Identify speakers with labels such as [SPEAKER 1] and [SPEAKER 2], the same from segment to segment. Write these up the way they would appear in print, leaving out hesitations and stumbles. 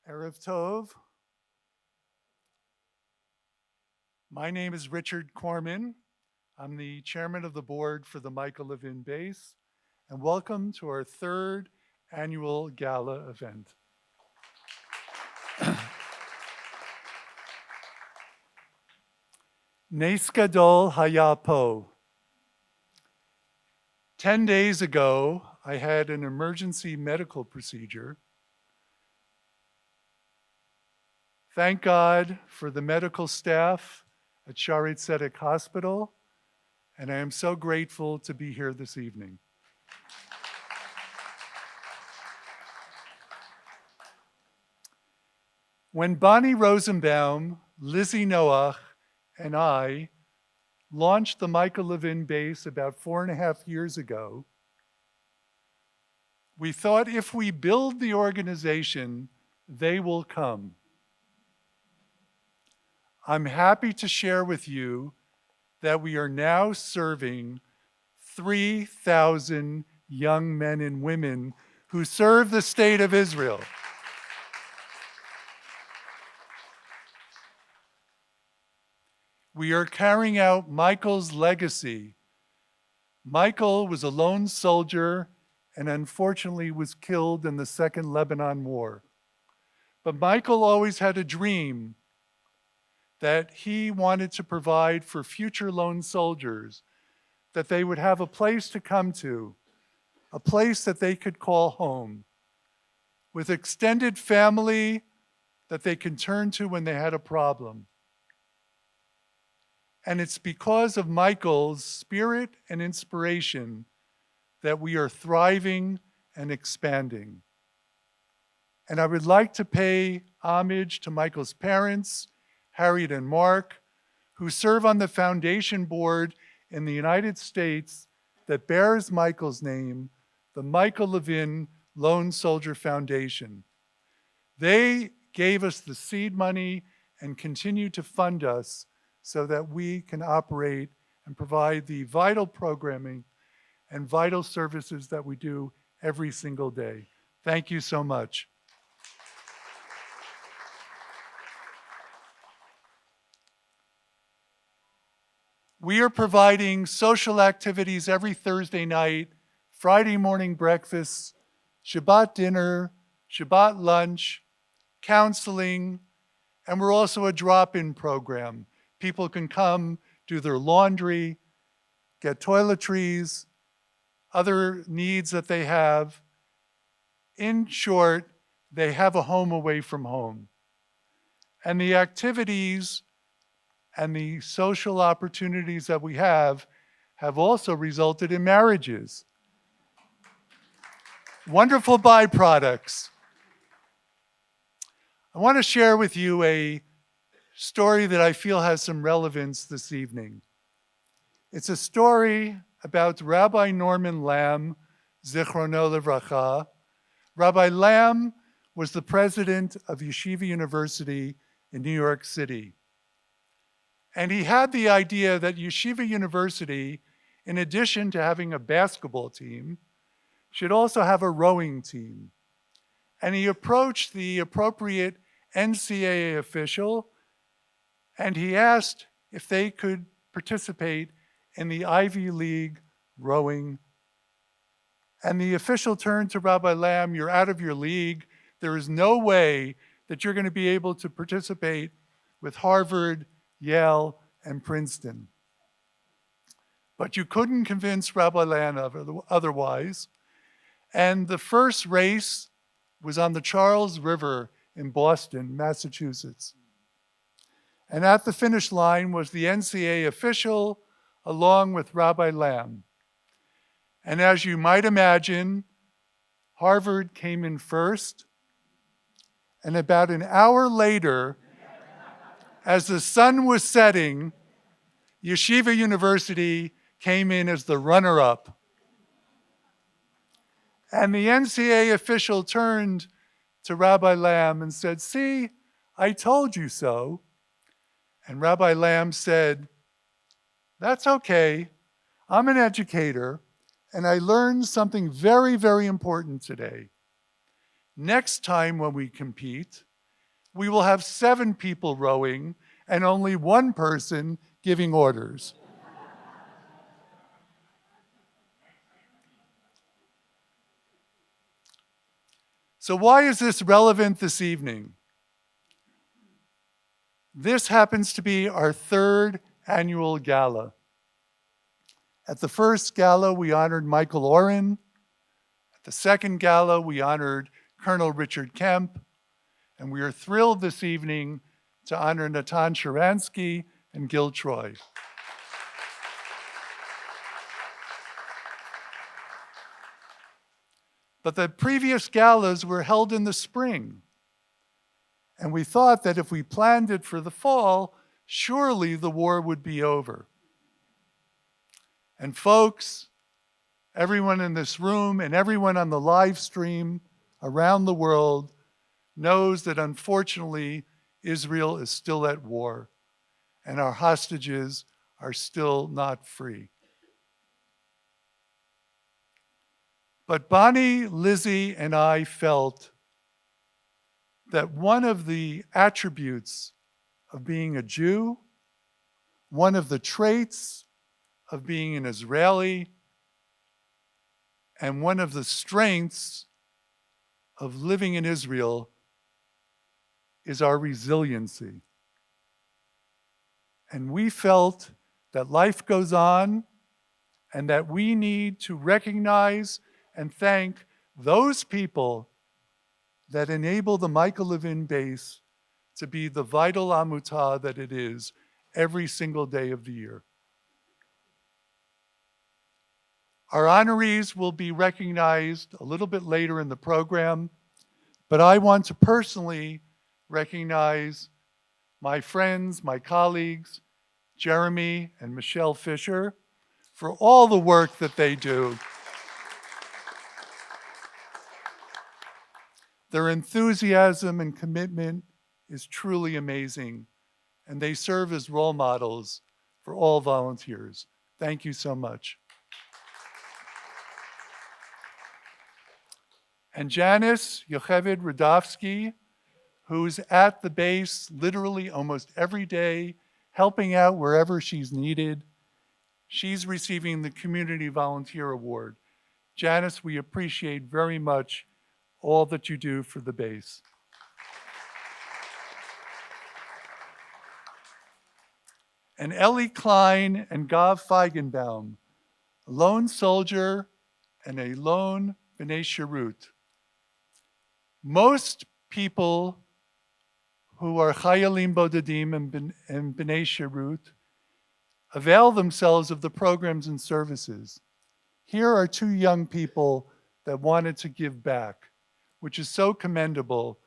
[SPEAKER 1] Erev Tov. My name is Richard Corman. I'm the chairman of the board for the Michael Levin Base, and welcome to our third annual Gala event. Nes Gadol Haya Po. 10 days ago, I had an emergency medical procedure. Thank God for the medical staff at Shaare Tzedek Hospital, and I am so grateful to be here this evening. When Bonnie Rosenbaum, Lizzie Noach, and I launched the Michael Levin Base about 4.5 years ago, we thought if we build the organization, they will come. I'm happy to share with you that we are now serving 3,000 young men and women who serve the state of Israel. We are carrying out Michael's legacy. Michael was a lone soldier and unfortunately was killed in the Second Lebanon War. But Michael always had a dream that he wanted to provide for future lone soldiers, that they would have a place to come to, a place that they could call home, with extended family that they can turn to when they had a problem. And it's because of Michael's spirit and inspiration that we are thriving and expanding. And I would like to pay homage to Michael's parents, Harriet and Mark, who serve on the foundation board in the United States that bears Michael's name, the Michael Levin Lone Soldier Foundation. They gave us the seed money and continue to fund us so that we can operate and provide the vital programming and vital services that we do every single day. Thank you so much. We are providing social activities every Thursday night, Friday morning breakfast, Shabbat dinner, Shabbat lunch, counseling, and we're also a drop-in program. People can come, do their laundry, get toiletries, other needs that they have. In short, they have a home away from home. And the activities and the social opportunities that we have also resulted in marriages. Wonderful byproducts. I want to share with you a story that I feel has some relevance this evening. It's a story about Rabbi Norman Lamb, Zichrono Livracha. Rabbi Lamb was the president of Yeshiva University in New York City. And he had the idea that Yeshiva University, in addition to having a basketball team, should also have a rowing team. And he approached the appropriate NCAA official, and he asked if they could participate in the Ivy League rowing. And the official turned to Rabbi Lamb, "You're out of your league. There is no way that you're going to be able to participate with Harvard, Yale, and Princeton." But you couldn't convince Rabbi Lamb otherwise. And the first race was on the Charles River in Boston, Massachusetts. And at the finish line was the NCAA official along with Rabbi Lamb. And as you might imagine, Harvard came in first. And about an hour later, as the sun was setting, Yeshiva University came in as the runner-up. And the NCAA official turned to Rabbi Lamb and said, "See, I told you so." And Rabbi Lamb said, "That's okay. I'm an educator, and I learned something very, very important today. Next time when we compete, we will have 7 people rowing and only 1 person giving orders. So why is this relevant this evening? This happens to be our 3rd annual gala. At the first gala, we honored Michael Oren. At the second gala, we honored Colonel Richard Kemp. And we are thrilled this evening to honor Natan Sharansky and Gil Troy. But the previous galas were held in the spring. And we thought that if we planned it for the fall, surely the war would be over. And folks, everyone in this room and everyone on the live stream around the world knows that unfortunately Israel is still at war and our hostages are still not free. But Bonnie, Lizzie, and I felt that one of the attributes of being a Jew, one of the traits of being an Israeli, and one of the strengths of living in Israel is our resiliency. And we felt that life goes on and that we need to recognize and thank those people that enable the Michael Levin base to be the vital Amutah that it is every single day of the year. Our honorees will be recognized a little bit later in the program, but I want to personally recognize my friends, my colleagues, Jeremy and Michelle Fisher, for all the work that they do. Their enthusiasm and commitment is truly amazing, and they serve as role models for all volunteers. Thank you so much. And Janice Yocheved Radovsky, who's at the base literally almost every day, helping out wherever she's needed. She's receiving the Community Volunteer Award. Janice, we appreciate very much all that you do for the base. And Ellie Klein and Gav Feigenbaum, a lone soldier and a lone B'nai Shirut. Most people who are Chayalim Bodedim and B'nai Shirut avail themselves of the programs and services. Here are 2 young people that wanted to give back, which is so commendable,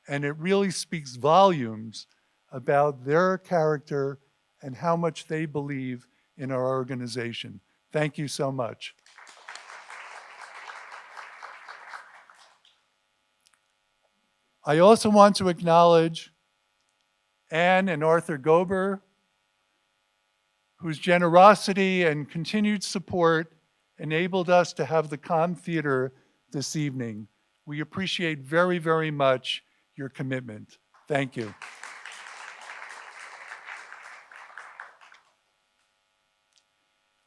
[SPEAKER 1] and it really speaks volumes about their character and how much they believe in our organization. Thank you so much. I also want to acknowledge Anne and Arthur Gober, whose generosity and continued support enabled us to have the Com Theater this evening. We appreciate very, very much your commitment. Thank you.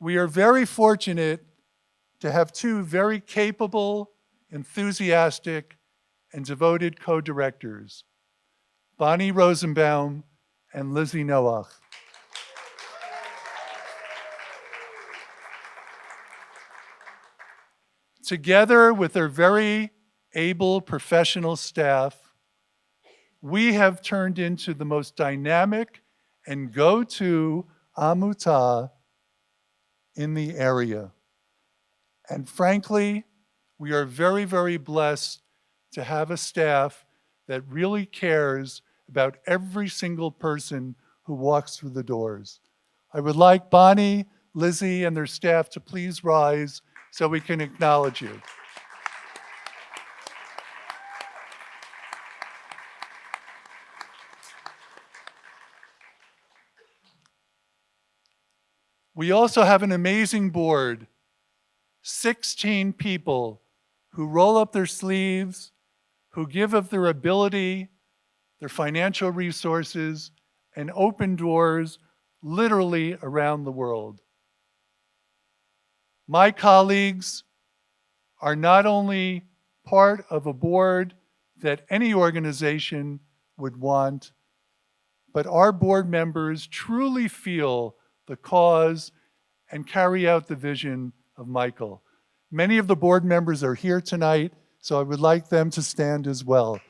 [SPEAKER 1] We are very fortunate to have 2 very capable, enthusiastic, and devoted co-directors, Bonnie Rosenbaum and Lizzie Noach. Together with their very able professional staff, we have turned into the most dynamic and go-to Amutah in the area. And frankly, we are very, very blessed to have a staff that really cares about every single person who walks through the doors. I would like Bonnie, Lizzie, and their staff to please rise so we can acknowledge you. We also have an amazing board, 16 people who roll up their sleeves, who give of their ability, their financial resources, and open doors literally around the world. My colleagues are not only part of a board that any organization would want, but our board members truly feel the cause and carry out the vision of Michael. Many of the board members are here tonight, so I would like them to stand as well.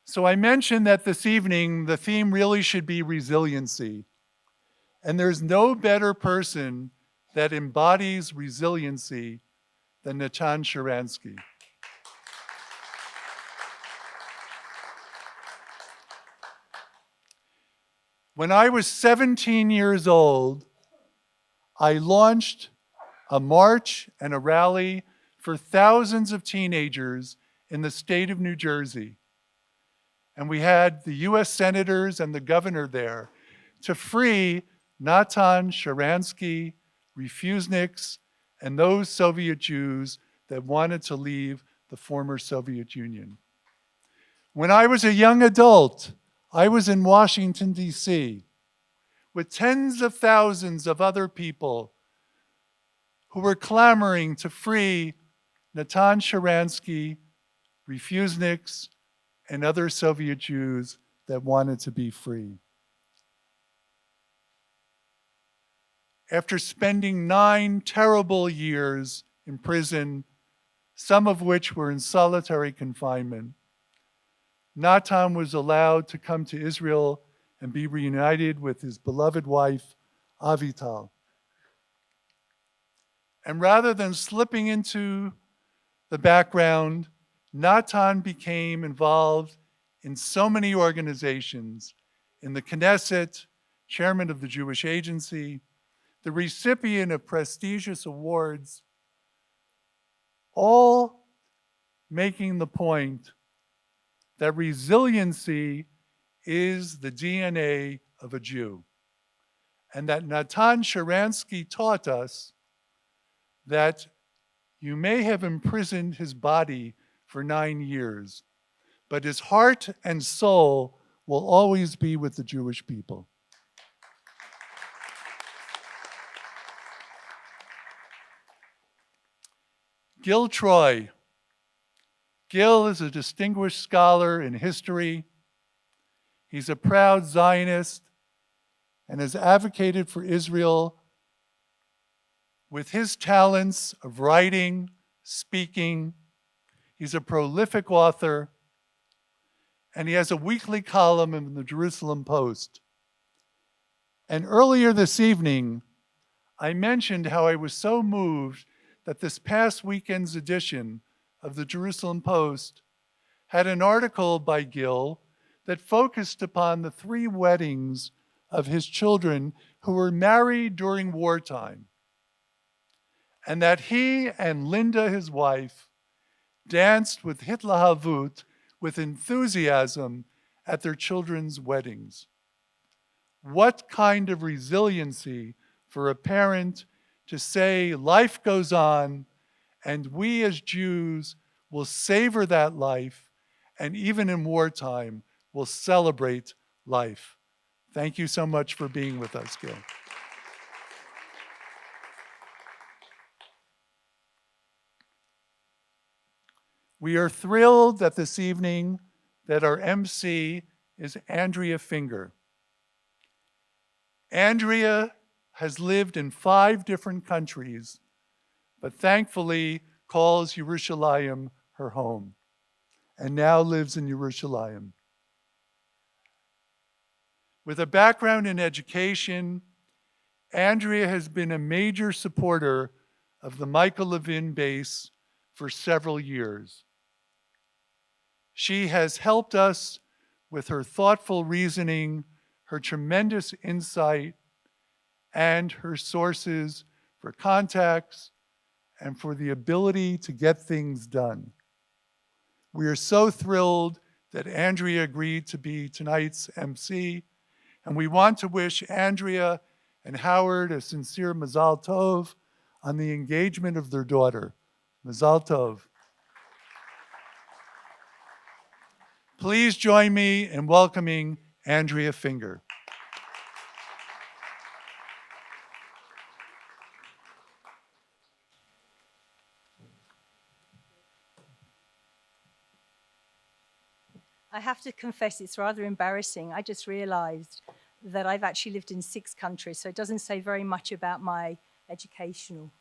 [SPEAKER 1] So I mentioned that this evening the theme really should be resiliency. And there's no better person that embodies resiliency than Natan Sharansky. When I was 17 years old, I launched a march and a rally for thousands of teenagers in the state of New Jersey. And we had the US senators and the governor there to free Natan Sharansky, refuseniks, and those Soviet Jews that wanted to leave the former Soviet Union. When I was a young adult, I was in Washington, D.C., with tens of thousands of other people who were clamoring to free Natan Sharansky, refuseniks, and other Soviet Jews that wanted to be free. After spending 9 terrible years in prison, some of which were in solitary confinement, Natan was allowed to come to Israel and be reunited with his beloved wife, Avital. And rather than slipping into the background, Natan became involved in so many organizations, in the Knesset, chairman of the Jewish Agency, the recipient of prestigious awards, all making the point that resiliency is the DNA of a Jew. And that Natan Sharansky taught us that you may have imprisoned his body for 9 years, but his heart and soul will always be with the Jewish people. Gil Troy. Gil is a distinguished scholar in history. He's a proud Zionist and has advocated for Israel with his talents of writing, speaking. He's a prolific author, and he has a weekly column in the Jerusalem Post. And earlier this evening, I mentioned how I was so moved that this past weekend's edition of the Jerusalem Post had an article by Gil that focused upon the 3 weddings of his children who were married during wartime, and that he and Linda, his wife, danced with hitlahavut, with enthusiasm, at their children's weddings. What kind of resiliency for a parent to say life goes on, and we as Jews will savor that life, and even in wartime, will celebrate life. Thank you so much for being with us, Gil. We are thrilled that this evening that our MC is Andrea Finger. Andrea has lived in 5 different countries, but thankfully calls Yerushalayim her home, and now lives in Yerushalayim. With a background in education, Andrea has been a major supporter of the Michael Levin base for several years. She has helped us with her thoughtful reasoning, her tremendous insight, and her sources for contacts and for the ability to get things done. We are so thrilled that Andrea agreed to be tonight's MC, and we want to wish Andrea and Howard a sincere Mazal Tov on the engagement of their daughter. Mazal Tov. Please join me in welcoming Andrea Finger.
[SPEAKER 2] I have to confess, it's rather embarrassing. I just realized that I've actually lived in 6 countries, so it doesn't say very much about my educational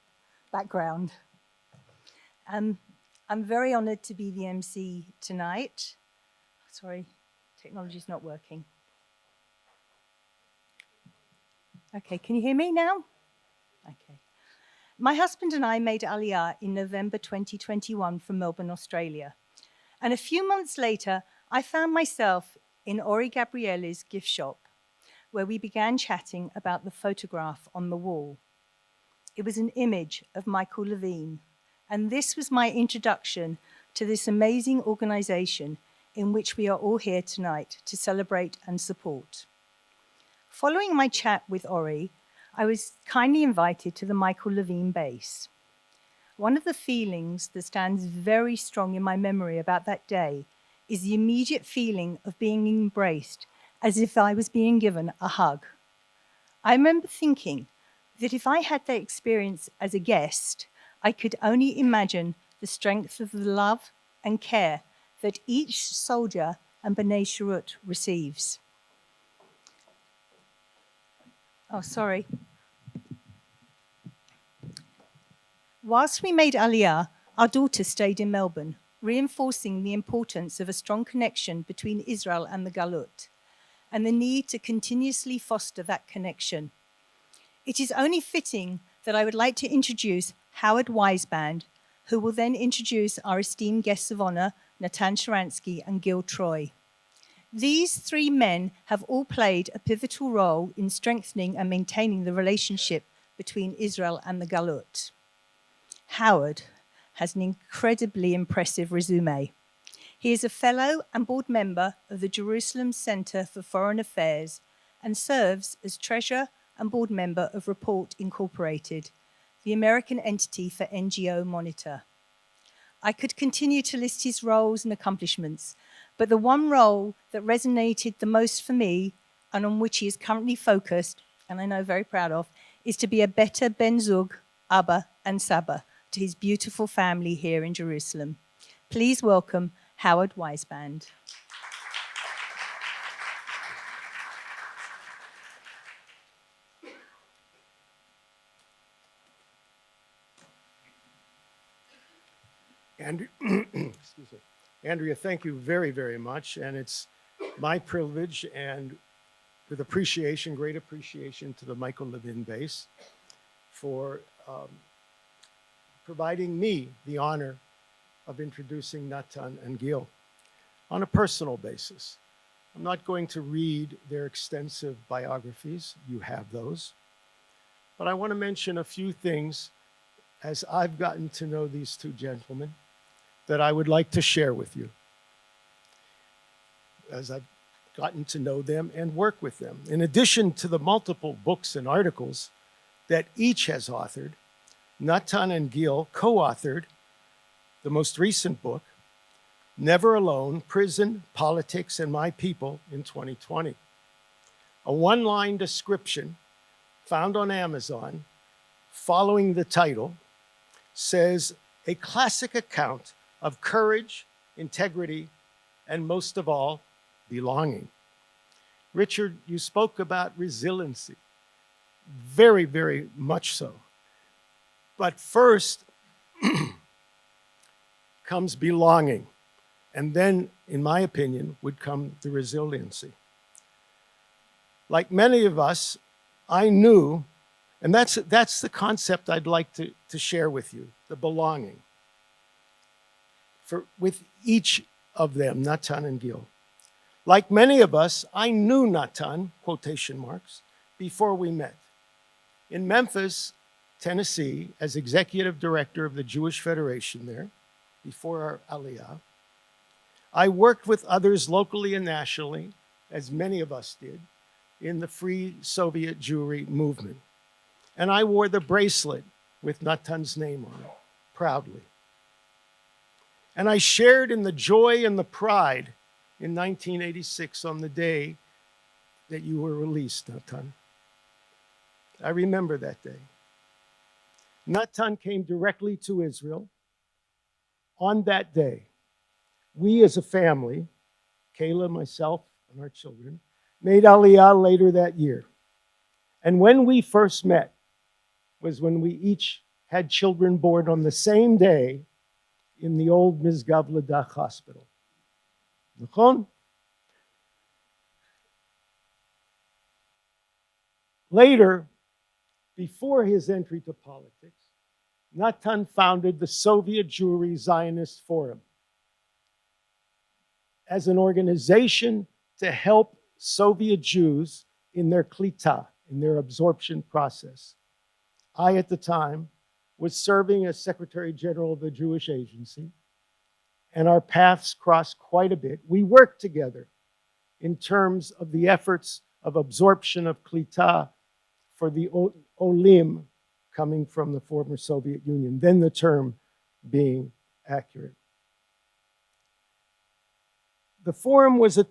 [SPEAKER 2] background. I'm very honored to be the MC tonight. Sorry, technology's not working. Okay, can you hear me now? Okay. My husband and I made Aliyah in November 2021 from Melbourne, Australia. And a few months later, I found myself in Ori Gabriele's gift shop, where we began chatting about the photograph on the wall. It was an image of Michael Levin, and this was my introduction to this amazing organization in which we are all here tonight to celebrate and support. Following my chat with Ori, I was kindly invited to the Michael Levin base. One of the feelings that stands very strong in my memory about that day is the immediate feeling of being embraced as if I was being given a hug. I remember thinking that if I had that experience as a guest, I could only imagine the strength of the love and care that each soldier and B'nai Shirut receives. Oh, sorry. Whilst we made Aliyah, our daughter stayed in Melbourne, reinforcing the importance of a strong connection between Israel and the Galut, and the need to continuously foster that connection. It is only fitting that I would like to introduce Howard Weisband, who will then introduce our esteemed guests of honor, Natan Sharansky and Gil Troy. These 3 men have all played a pivotal role in strengthening and maintaining the relationship between Israel and the Galut. Howard has an incredibly impressive resume. He is a fellow and board member of the Jerusalem Center for Foreign Affairs and serves as treasurer and board member of Report Incorporated, the American entity for NGO Monitor. I could continue to list his roles and accomplishments, but the one role that resonated the most for me and on which he is currently focused, and I know very proud of, is to be a better Ben Zug, Abba, and Saba to his beautiful family here in Jerusalem. Please welcome Howard Weisband.
[SPEAKER 3] Andrea, thank you very, very much. And it's my privilege and with appreciation, great appreciation to the Michael Levin Base for providing me the honor of introducing Natan and Gil on a personal basis. I'm not going to read their extensive biographies. You have those. But I want to mention a few things as I've gotten to know these 2 gentlemen that I would like to share with you as I've gotten to know them and work with them. In addition to the multiple books and articles that each has authored, Natan and Gil co-authored the most recent book, Never Alone, Prison, Politics, and My People in 2020. A 1-line description found on Amazon following the title says, a classic account of courage, integrity, and most of all, belonging. Richard, you spoke about resiliency. Very, very much so. But first comes belonging. And then, in my opinion, would come the resiliency. Like many of us, I knew, and that's the concept I'd like to share with you, the belonging. With each of them, Natan and Gil. Like many of us, I knew Natan, quotation marks, before we met. In Memphis, Tennessee, as executive director of the Jewish Federation there, before our Aliyah, I worked with others locally and nationally, as many of us did, in the Free Soviet Jewry movement. And I wore the bracelet with Natan's name on it, proudly. And I shared in the joy and the pride in 1986 on the day that you were released, Natan. I remember that day. Natan came directly to Israel. On that day, we as a family, Kayla, myself, and our children, made Aliyah later that year. And when we first met was when we each had children born on the same day in the old Mizgav Ladach hospital. Nachon? Later, before his entry to politics, Natan founded the Soviet Jewry Zionist Forum as an organization to help Soviet Jews in their klita, in their absorption process. I, at the time, was serving as Secretary General of the Jewish Agency, and our paths crossed quite a bit. We worked together in terms of the efforts of absorption of klita for the Olim coming from the former Soviet Union, then the term being accurate. The forum was a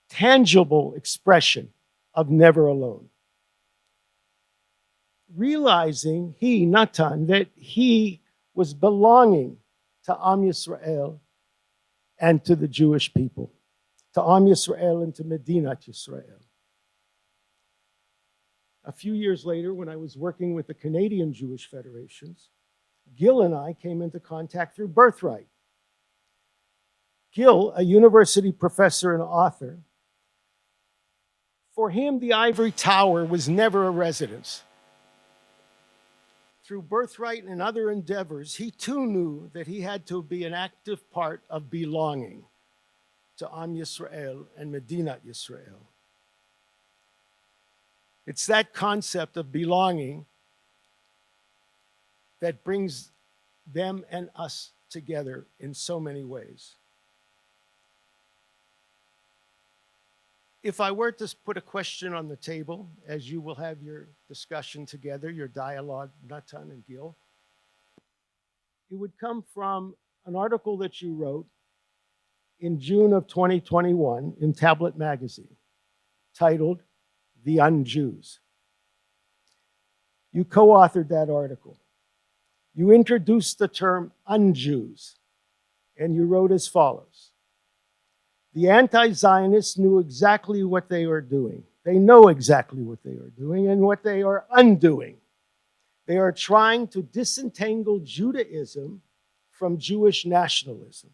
[SPEAKER 3] tangible expression of never alone. Realizing he, Natan, that he was belonging to Am Yisrael and to the Jewish people, to Am Yisrael and to Medinat Yisrael. A few years later, when I was working with the Canadian Jewish Federations, Gil and I came into contact through Birthright. Gil, a university professor and author, for him, the ivory tower was never a residence. Through Birthright and other endeavors, he too knew that he had to be an active part of belonging to Am Yisrael and Medinat Yisrael. It's that concept of belonging that brings them and us together in so many ways. If I were to put a question on the table, as you will have your discussion together, your dialogue, Natan and Gil, it would come from an article that you wrote in June of 2021 in Tablet Magazine, titled The Un-Jews. You co-authored that article. You introduced the term un-Jews, and you wrote as follows: the anti-Zionists knew exactly what they were doing. They know exactly what they are doing and what they are undoing. They are trying to disentangle Judaism from Jewish nationalism,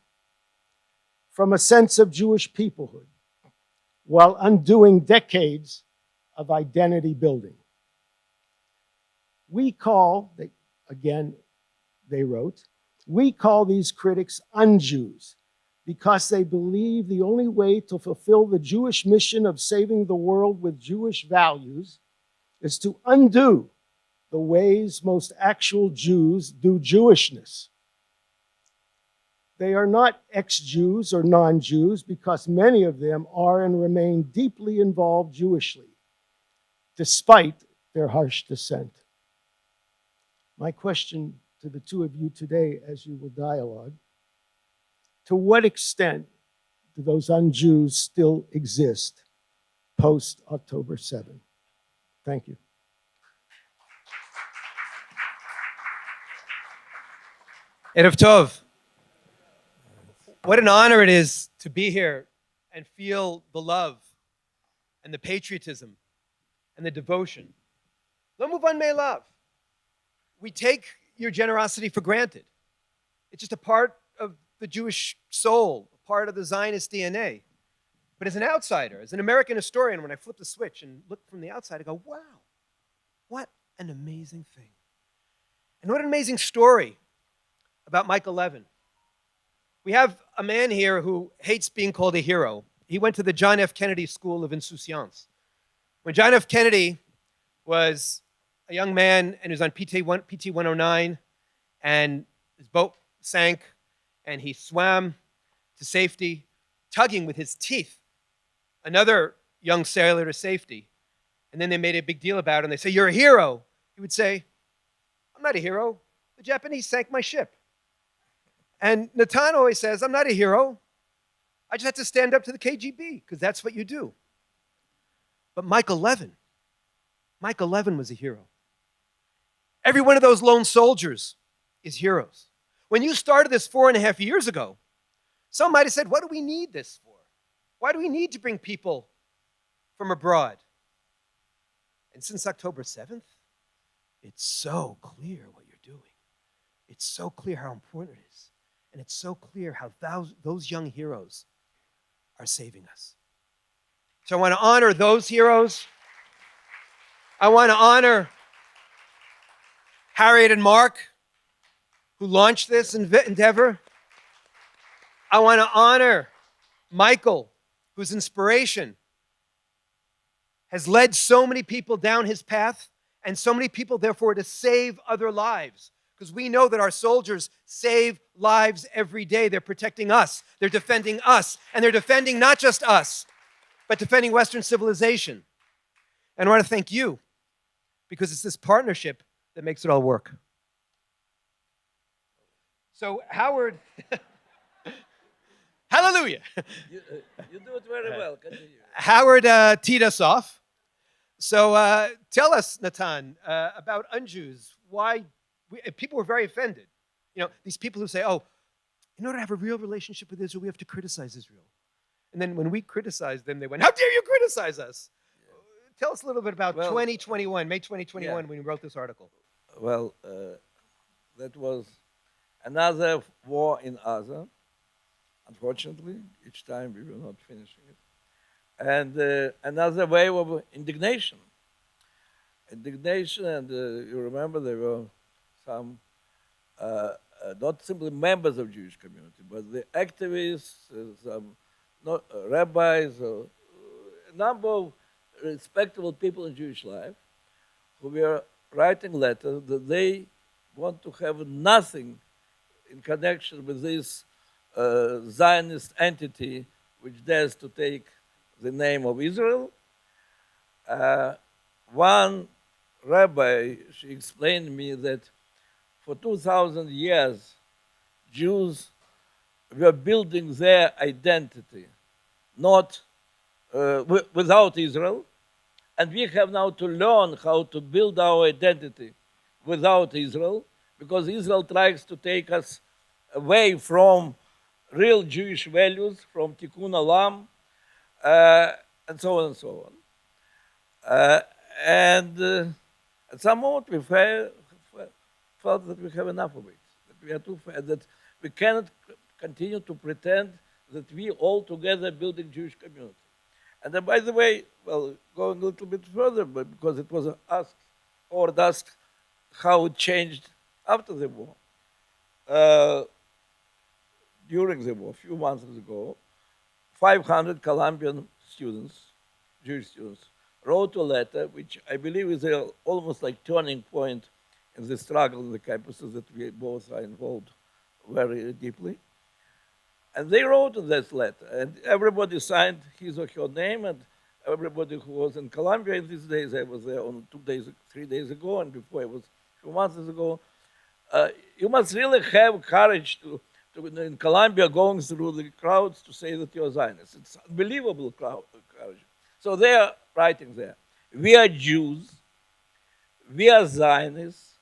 [SPEAKER 3] from a sense of Jewish peoplehood, while undoing decades of identity building. We call, they wrote, we call these critics un-Jews because they believe the only way to fulfill the Jewish mission of saving the world with Jewish values is to undo the ways most actual Jews do Jewishness. They are not ex-Jews or non-Jews because many of them are and remain deeply involved Jewishly, despite their harsh dissent. My question to the two of you today, as you will dialogue, to what extent do those un-Jews still exist post-October 7? Thank you.
[SPEAKER 4] Erev Tov. What an honor it is to be here and feel the love and the patriotism and the devotion. Lo muvan me'elav. We take your generosity for granted. It's just a part of the Jewish soul, a part of the Zionist DNA. But as an outsider, as an American historian, when I flip the switch and look from the outside, I go, wow, what an amazing thing. And what an amazing story about Michael Levin. We have a man here who hates being called a hero. He went to the John F. Kennedy School of Insouciance. When John F. Kennedy was a young man and he was on PT 109 and his boat sank and he swam to safety, tugging with his teeth another young sailor to safety. And then they made a big deal about it, and they say, "You're a hero." He would say, "I'm not a hero. The Japanese sank my ship." And Natan always says, "I'm not a hero. I just had to stand up to the KGB, because that's what you do." But Michael Levin was a hero. Every one of those lone soldiers is heroes. When you started this 4.5 years ago, some might have said, "What do we need this for? Why do we need to bring people from abroad?" And since October 7th, it's so clear what you're doing. It's so clear how important it is. And it's so clear how those young heroes are saving us. So I want to honor those heroes. I want to honor Harriet and Mark, who launched this endeavor. I want to honor Michael, whose inspiration has led so many people down his path, and so many people, therefore, to save other lives. Because we know that our soldiers save lives every day. They're protecting us, they're defending us, and they're defending not just us, but defending Western civilization. And I want to thank you, because it's this partnership that makes it all work. So, Howard, hallelujah.
[SPEAKER 5] You do it very well. Continue.
[SPEAKER 4] Howard teed us off. So tell us, Natan, about Anjus. Why people were very offended. You know, these people who say, "Oh, in order to have a real relationship with Israel, we have to criticize Israel." And then when we criticized them, they went, "How dare you criticize us?" Yeah. Tell us a little bit about 2021, May 2021, when you wrote this article.
[SPEAKER 5] Well, that was another war in Gaza. Unfortunately, each time we were not finishing it. And another wave of indignation. And you remember there were some, not simply members of Jewish community, but the activists, some rabbis, a number of respectable people in Jewish life who were writing letters that they want to have nothing in connection with this Zionist entity which dares to take the name of Israel. One rabbi, she explained to me that for 2,000 years, Jews were building their identity, not without Israel, and we have now to learn how to build our identity without Israel, because Israel tries to take us away from real Jewish values, from Tikkun Olam, and so on and so on. At some moment we felt that we have enough of it, that we are too far, that we cannot continue to pretend that we all together building Jewish community. And then, by the way, well, going a little bit further, but because it was asked how it changed after the war. During the war, a few months ago, 500 Colombian students, Jewish students, wrote a letter, which I believe is almost like turning point in the struggle in the campuses that we both are involved very deeply. And they wrote in this letter, and everybody signed his or her name, and everybody who was in Colombia in these days, I was there on 3 days ago, and before I was a few months ago. You must really have courage to in Colombia going through the crowds to say that you're Zionists. It's unbelievable courage. So they are writing there. We are Jews. We are Zionists.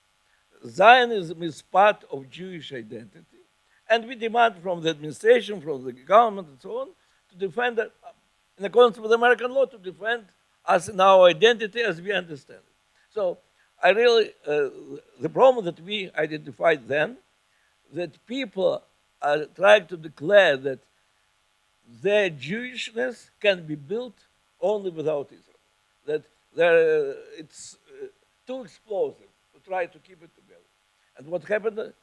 [SPEAKER 5] Zionism is part of Jewish identity. And we demand from the administration, from the government, and so on, to defend, in accordance with American law, to defend us in our identity as we understand it. So I really, the problem that we identified then, that people are trying to declare that their Jewishness can be built only without Israel. That it's too explosive to try to keep it together. And what happened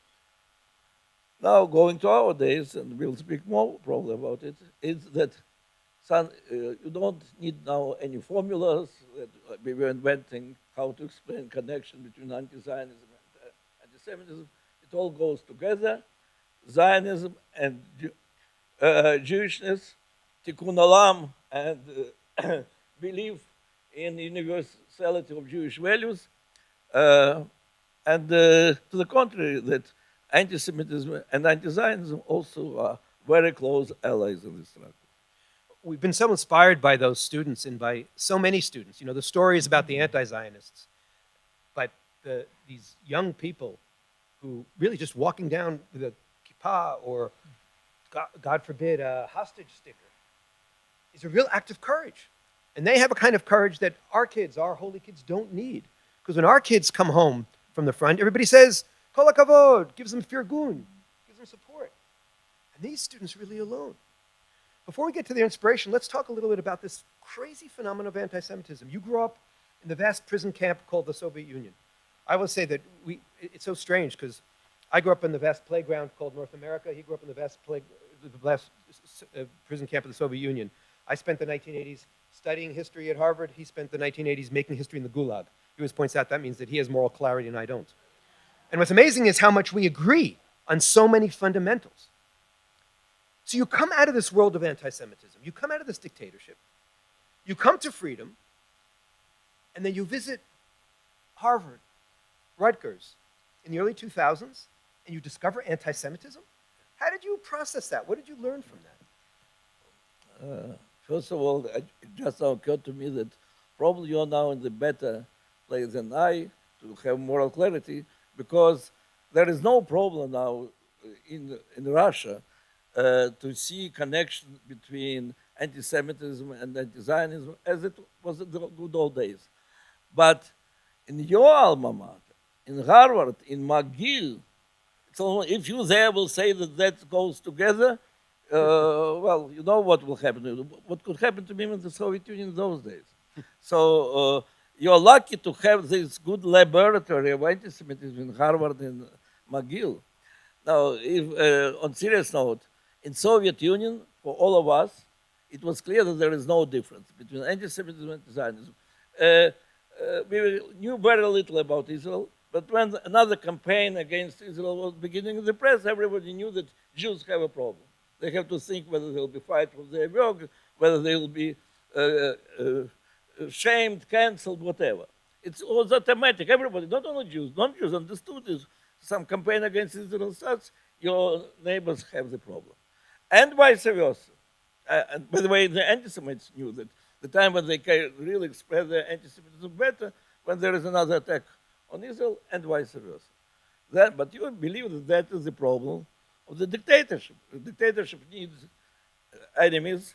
[SPEAKER 5] now, going to our days, and we'll speak more probably about it, is that you don't need now any formulas that we were inventing how to explain connection between anti-Zionism and anti-Semitism. It all goes together. Zionism and Jewishness, Tikkun Olam, and belief in the universality of Jewish values, and to the contrary, that anti-Semitism and anti-Zionism also are very close allies in this struggle.
[SPEAKER 4] We've been so inspired by those students and by so many students. You know, the stories about the anti-Zionists, but these young people who really just walking down with a kippah or, God forbid, a hostage sticker is a real act of courage. And they have a kind of courage that our kids, our holy kids, don't need. Because when our kids come home from the front, everybody says, Kol hakavod, gives them firgun, gives them support. And these students are really alone. Before we get to their inspiration, let's talk a little bit about this crazy phenomenon of anti-Semitism. You grew up in the vast prison camp called the Soviet Union. I will say that it's so strange because I grew up in the vast playground called North America. He grew up in the vast prison camp of the Soviet Union. I spent the 1980s studying history at Harvard. He spent the 1980s making history in the Gulag. He always points out that means that he has moral clarity and I don't. And what's amazing is how much we agree on so many fundamentals. So you come out of this world of anti-Semitism, you come out of this dictatorship, you come to freedom, and then you visit Harvard, Rutgers in the early 2000s, and you discover anti-Semitism? How did you process that? What did you learn from that?
[SPEAKER 5] First of all, it just now occurred to me that probably you're now in the better place than I to have moral clarity, because there is no problem now in Russia to see connection between anti-Semitism and anti-Zionism as it was in the good old days. But in your alma mater, in Harvard, in McGill, so if you there will say that that goes together, well, you know what will happen. What could happen to me in the Soviet Union in those days. So you're lucky to have this good laboratory of anti-Semitism in Harvard and McGill. Now, if, on serious note, in Soviet Union, for all of us, it was clear that there is no difference between anti-Semitism and Zionism. We knew very little about Israel, but when another campaign against Israel was beginning in the press, everybody knew that Jews have a problem. They have to think whether they'll be fired from their work, whether they'll be shamed, cancelled, whatever. It was automatic. Everybody, not only Jews, non-Jews understood this. Some campaign against Israel starts, your neighbors have the problem. And vice versa. And by the way, the anti-Semites knew that the time when they can really express their anti-Semitism better, when there is another attack on Israel, and vice versa. But you believe that that is the problem of the dictatorship. The dictatorship needs enemies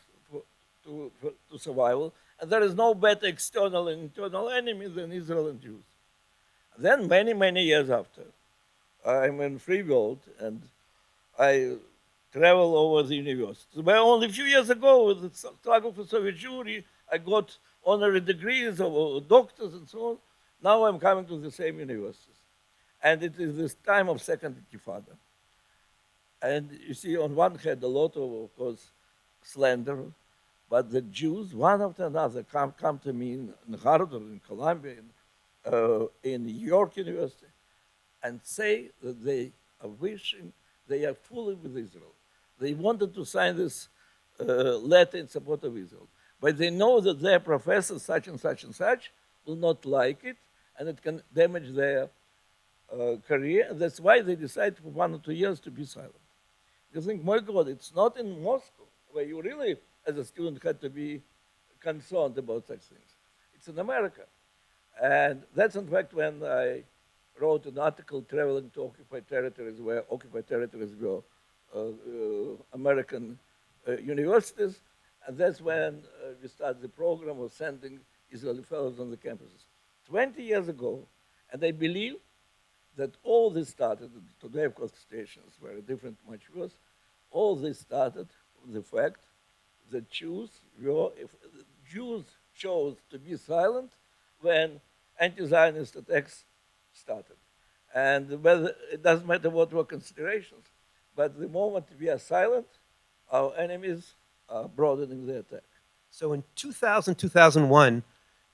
[SPEAKER 5] to survival, and there is no better external and internal enemy than Israel and Jews. Then many, many years after, I'm in free world, and I travel over the universities. But only a few years ago, with the struggle for Soviet Jewry, I got honorary degrees of doctors and so on. Now I'm coming to the same universities. And it is this time of second intifada. And you see, on one hand, a lot of course, slander, but the Jews, one after another, come to me in Harvard, in Columbia, in New York University, and say that they are wishing, they are fully with Israel. They wanted to sign this letter in support of Israel. But they know that their professor, such and such and such, will not like it, and it can damage their career. And that's why they decide for 1 or 2 years to be silent. You think, my God, it's not in Moscow, where you really, as a student, had to be concerned about such things. It's in America. And that's, in fact, when I wrote an article traveling to occupied territories, where occupied territories were American universities. And that's when we started the program of sending Israeli fellows on the campuses. 20 years ago, and I believe that all this started, today of course situations were different, much worse, all this started with the fact that Jews chose to be silent when anti-Zionist attacks started. And whether, it doesn't matter what were considerations, but the moment we are silent, our enemies are broadening the attack.
[SPEAKER 4] So in 2000, 2001,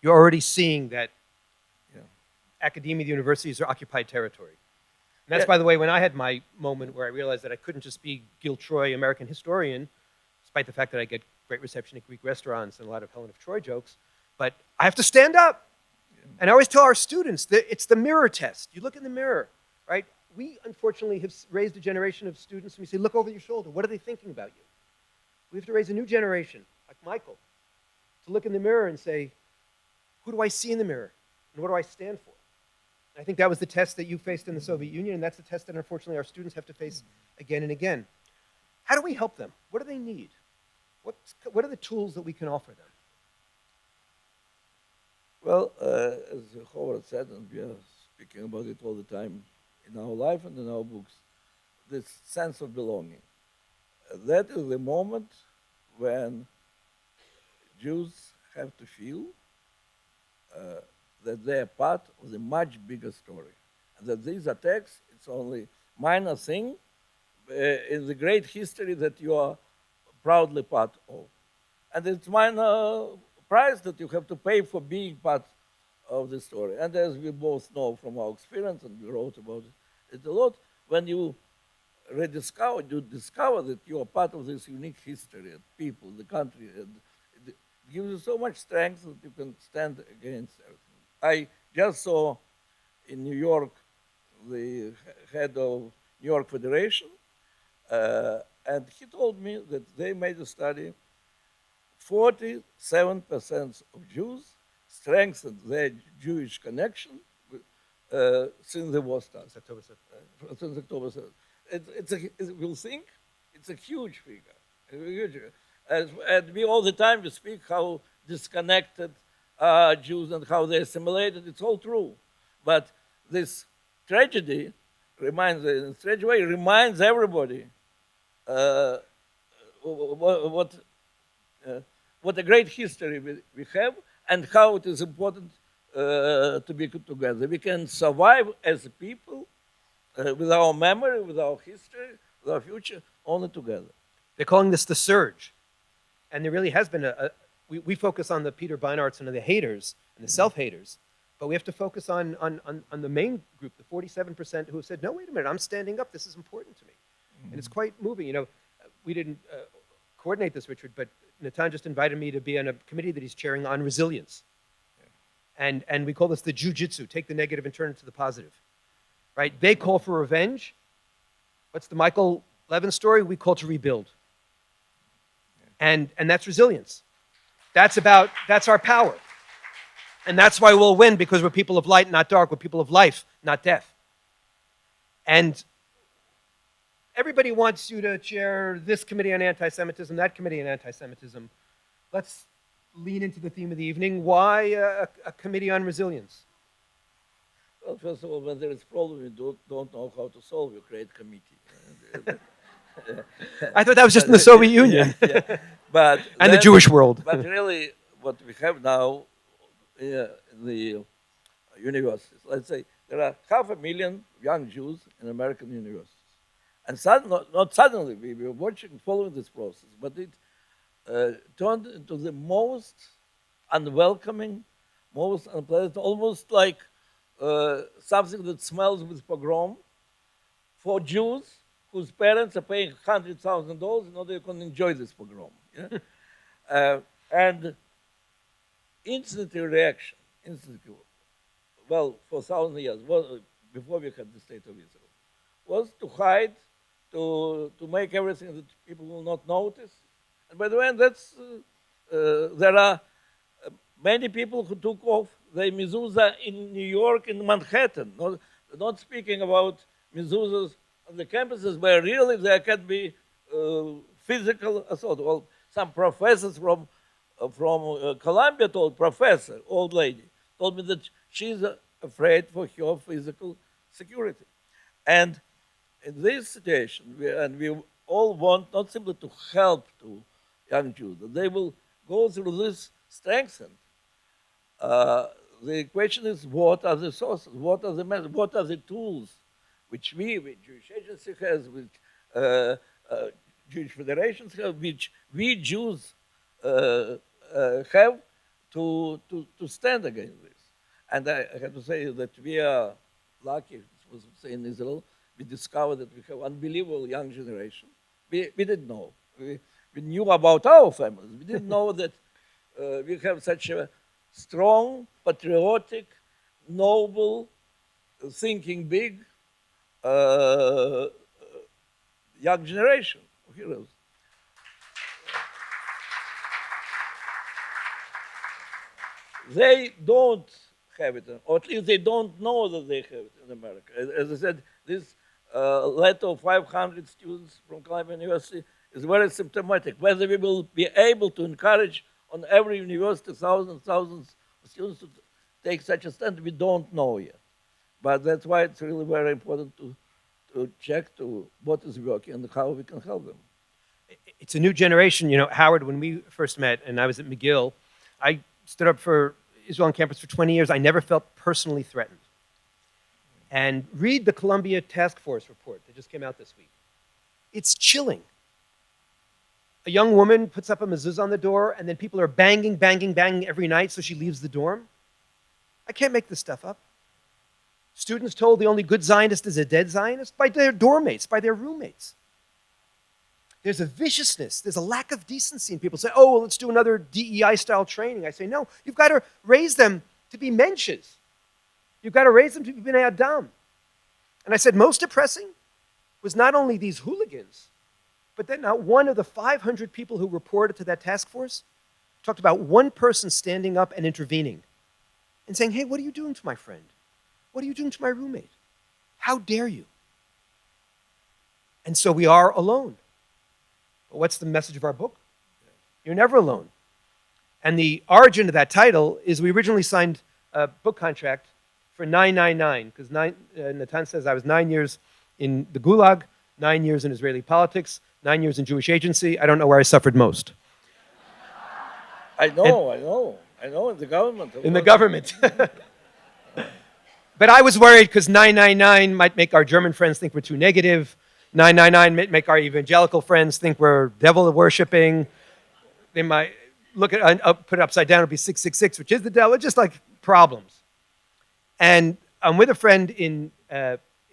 [SPEAKER 4] you're already seeing that academia, the universities are occupied territory. And that's, by the way, when I had my moment where I realized that I couldn't just be Gil Troy, American historian, despite the fact that I get great reception at Greek restaurants and a lot of Helen of Troy jokes, but I have to stand up. And I always tell our students that it's the mirror test. You look in the mirror, right? We unfortunately have raised a generation of students and we say, look over your shoulder. What are they thinking about you? We have to raise a new generation, like Michael, to look in the mirror and say, who do I see in the mirror? And what do I stand for? And I think that was the test that you faced in the Soviet Union, and that's the test that unfortunately our students have to face again and again. How do we help them? What do they need? What are the tools that we can offer them?
[SPEAKER 5] Well, as Howard said, and we are speaking about it all the time in our life and in our books, this sense of belonging. That is the moment when Jews have to feel that they are part of the much bigger story, and that these attacks, it's only minor thing in the great history that you are proudly part of. And it's minor price that you have to pay for being part of the story. And as we both know from our experience, and we wrote about it a lot, when you discover that you are part of this unique history, and people, the country, and it gives you so much strength that you can stand against everything. I just saw in New York the head of New York Federation, and he told me that they made a study. 47% of Jews strengthened their Jewish connection since the war started. Since October 7th. We'll think it's a huge figure. And we all the time we speak how disconnected Jews and how they assimilated. It's all true. But this tragedy reminds everybody what a great history we have and how it is important to be together. We can survive as a people with our memory, with our history, with our future, only together.
[SPEAKER 4] They're calling this the surge. And there really has been we focus on the Peter Beinarts and the haters and the self-haters, but we have to focus on the main group, the 47% who have said, no, wait a minute, I'm standing up, this is important to me. And it's quite moving. You know, we didn't coordinate this, Richard, but Natan just invited me to be on a committee that he's chairing on resilience. Yeah. And we call this the jujitsu, take the negative and turn it to the positive. Right? They call for revenge. What's the Michael Levin story? We call to rebuild. Yeah. And that's resilience. That's our power. And that's why we'll win, because we're people of light, not dark. We're people of life, not death. And everybody wants you to chair this committee on anti-Semitism, that committee on anti-Semitism. Let's lean into the theme of the evening. Why a committee on resilience?
[SPEAKER 5] Well, first of all, when there is a problem you don't know how to solve, you create a committee.
[SPEAKER 4] I thought that was just in the Soviet Union.
[SPEAKER 5] Yeah. But
[SPEAKER 4] and the Jewish world.
[SPEAKER 5] But really, what we have now in the universities, let's say there are 500,000 young Jews in American universities. And not suddenly, we were watching, following this process, but it turned into the most unwelcoming, most unpleasant, almost like something that smells with pogrom for Jews whose parents are paying $100,000 in order to enjoy this pogrom. Yeah? And instant reaction, well, for 1,000 years, before we had the State of Israel, was to hide, to make everything that people will not notice. And by the way, there are many people who took off their mezuzah in New York, in Manhattan, not speaking about mezuzahs on the campuses where really there can be physical assault. Well, some professors from Columbia old lady, told me that she's afraid for her physical security. And in this situation, we all want not simply to help to young Jews, that they will go through this strengthened. The question is, what are the sources? What are the methods? What are the tools which Jewish Agency has, which Jewish federations have, which we Jews have to stand against this? And I have to say that we are lucky, was say in Israel, we discovered that we have unbelievable young generation. We didn't know. We knew about our families. We didn't know that we have such a strong, patriotic, noble, thinking big, uh, young generation of heroes. They don't have it, or at least they don't know that they have it in America. As I said, this letter of 500 students from Columbia University is very symptomatic. Whether we will be able to encourage on every university thousands of students to take such a stand, we don't know yet. But that's why it's really very important to check to what is working and how we can help them.
[SPEAKER 4] It's a new generation. You know, Howard, when we first met and I was at McGill, I stood up for Israel on campus for 20 years. I never felt personally threatened. And read the Columbia Task Force report that just came out this week. It's chilling. A young woman puts up a mezuzah on the door, and then people are banging every night, so she leaves the dorm. I can't make this stuff up. Students told the only good Zionist is a dead Zionist by their dorm mates, by their roommates. There's a viciousness, there's a lack of decency, and people say, oh, well, let's do another DEI-style training. I say, no, you've got to raise them to be mensches. You've got to raise them to be bnei Adam. And I said, most depressing was not only these hooligans, but then not one of the 500 people who reported to that task force talked about one person standing up and intervening and saying, hey, what are you doing to my friend? What are you doing to my roommate? How dare you? And so we are alone. But what's the message of our book? You're never alone. And the origin of that title is we originally signed a book contract for 999, because Natan says I was 9 years in the Gulag, 9 years in Israeli politics, 9 years in Jewish agency. I don't know where I suffered most.
[SPEAKER 5] I know, in the government.
[SPEAKER 4] In the government. But I was worried because 999 might make our German friends think we're too negative. 999 might make our evangelical friends think we're devil worshipping. They might look at put it upside down, it'll be 666, which is the devil. Just like problems. And I'm with a friend in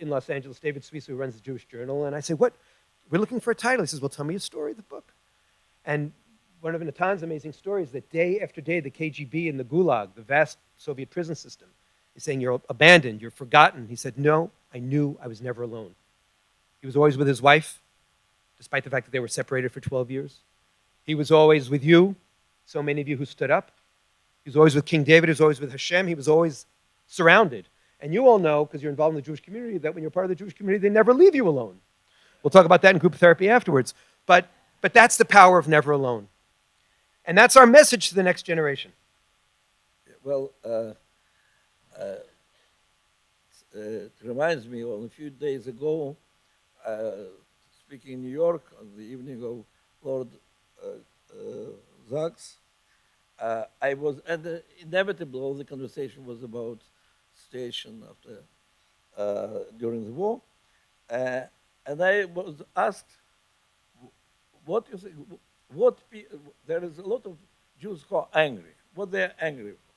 [SPEAKER 4] Los Angeles, David Suisse, who runs the Jewish Journal, and I say, what? We're looking for a title. He says, well, tell me a story of the book. And one of Natan's amazing stories is that day after day, the KGB and the Gulag, the vast Soviet prison system, is saying you're abandoned, you're forgotten. He said, no, I knew I was never alone. He was always with his wife, despite the fact that they were separated for 12 years. He was always with you, so many of you who stood up. He was always with King David, he was always with Hashem, he was always surrounded. And you all know, because you're involved in the Jewish community, that when you're part of the Jewish community, they never leave you alone. We'll talk about that in group therapy afterwards. But that's the power of never alone. And that's our message to the next generation.
[SPEAKER 5] Well, it reminds me, well, a few days ago, speaking in New York on the evening of Lord Zaks, I was, and inevitably all the conversation was about situation after, during the war. And I was asked, what you think, there is a lot of Jews who are angry. What they're angry for?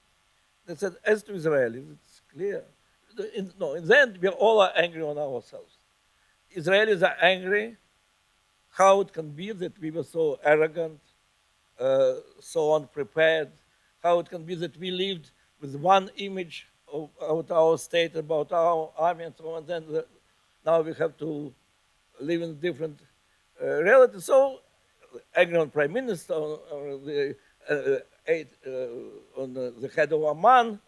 [SPEAKER 5] They said, as to Israelis, it's clear. In the end, we all are angry on ourselves. Israelis are angry how it can be that we were so arrogant, so unprepared, how it can be that we lived with one image of our state, about our army and so on, then now we have to live in different reality. So, angry on Prime Minister, on the head of Amman.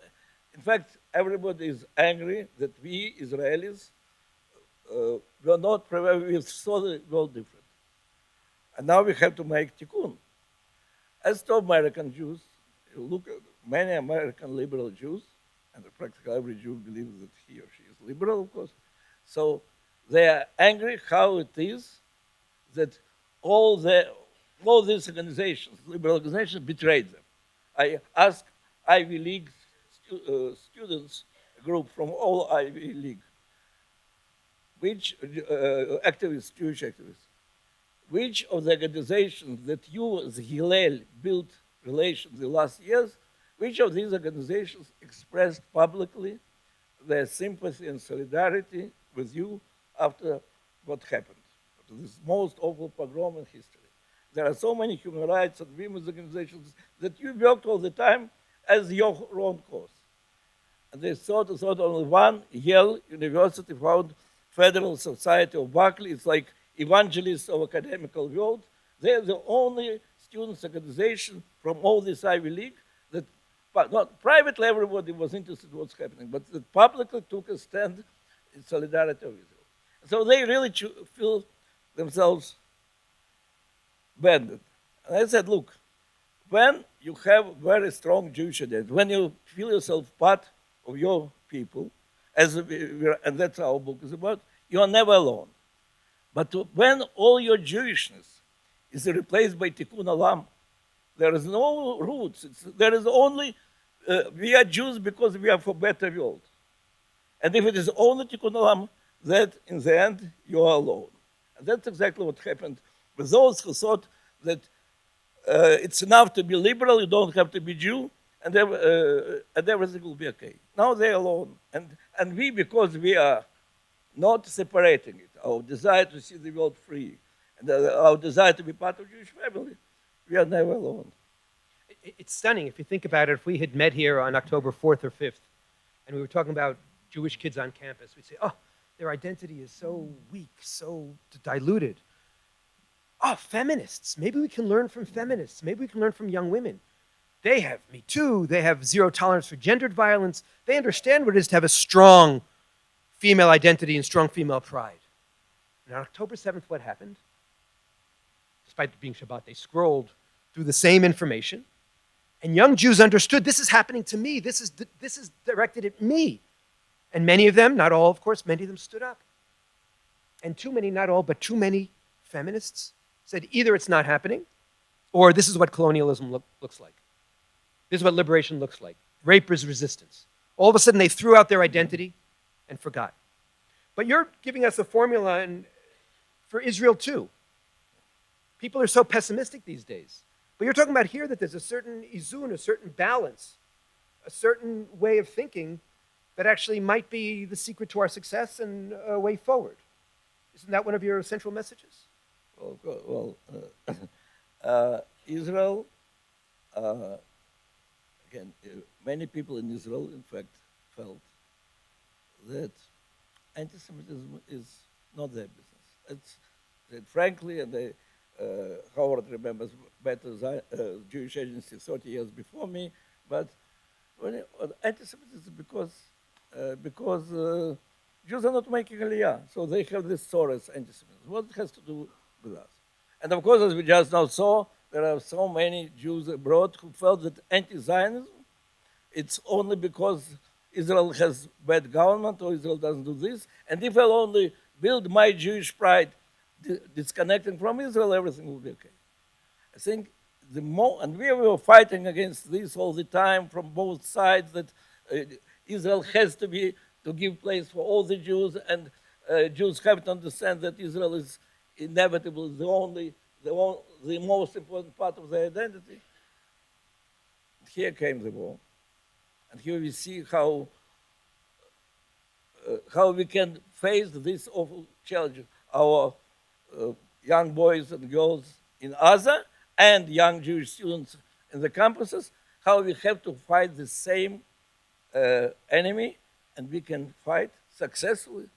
[SPEAKER 5] In fact, everybody is angry that we, Israelis, were not prepared. We saw the world different. And now we have to make tikkun. As to American Jews, you look at many American liberal Jews, and practically every Jew believes that he or she is liberal, of course. So they are angry how it is that all these organizations, liberal organizations, betrayed them. I asked Ivy League students, a group from all Ivy League, which activists, Jewish activists, which of the organizations that you, as Hillel, built relations in the last years, which of these organizations expressed publicly their sympathy and solidarity with you after what happened, after this most awful pogrom in history? There are so many human rights and women's organizations that you worked all the time, as your own cause. And they thought only one, Yale University, found Federal Society of Berkeley. It's like evangelists of academical world. They're the only students' organization from all this Ivy League that, but not privately, everybody was interested in what's happening, but that publicly took a stand in solidarity of Israel. So they really feel themselves abandoned. And I said, look, when you have very strong Jewish identity, when you feel yourself part of your people, and that's what our book is about, you are never alone. But when all your Jewishness is replaced by Tikkun Olam, there is no roots. There is only, we are Jews because we are for better world. And if it is only Tikkun Olam, that in the end, you are alone. And that's exactly what happened with those who thought that it's enough to be liberal, you don't have to be Jew, and everything will be okay. Now they're alone. And we, because we are not separating it, our desire to see the world free, and our desire to be part of Jewish family, we are never alone.
[SPEAKER 4] It's stunning if you think about it. If we had met here on October 4th or 5th, and we were talking about Jewish kids on campus, we'd say, oh, their identity is so weak, so diluted. Oh, feminists. Maybe we can learn from feminists. Maybe we can learn from young women. They have Me Too. They have zero tolerance for gendered violence. They understand what it is to have a strong female identity and strong female pride. And on October 7th, what happened? Despite it being Shabbat, they scrolled through the same information, and young Jews understood, this is happening to me. This is directed at me. And many of them, not all, of course, many of them stood up. And too many, not all, but too many feminists said either it's not happening, or this is what colonialism looks like. This is what liberation looks like. Rape is resistance. All of a sudden, they threw out their identity and forgot. But you're giving us a formula for Israel, too. People are so pessimistic these days. But you're talking about here that there's a certain izun, a certain balance, a certain way of thinking that actually might be the secret to our success and a way forward. Isn't that one of your central messages?
[SPEAKER 5] Israel, again, many people in Israel, in fact, felt that anti-Semitism is not their business. It's that, frankly, and Howard remembers better Jewish agency 30 years before me, but anti-Semitism because Jews are not making Aliyah, so they have this Soros anti-Semitism. What it has to do with us? And of course, as we just now saw, there are so many Jews abroad who felt that anti-Zionism, it's only because Israel has bad government or Israel doesn't do this. And if I'll only build my Jewish pride disconnecting from Israel, everything will be okay. I think and we were fighting against this all the time from both sides, that Israel has to give place for all the Jews, and Jews have to understand that Israel is inevitable, the most important part of their identity. Here came the war. And here we see how we can face this awful challenge. Our young boys and girls in Gaza and young Jewish students in the campuses, how we have to fight the same enemy, and we can fight successfully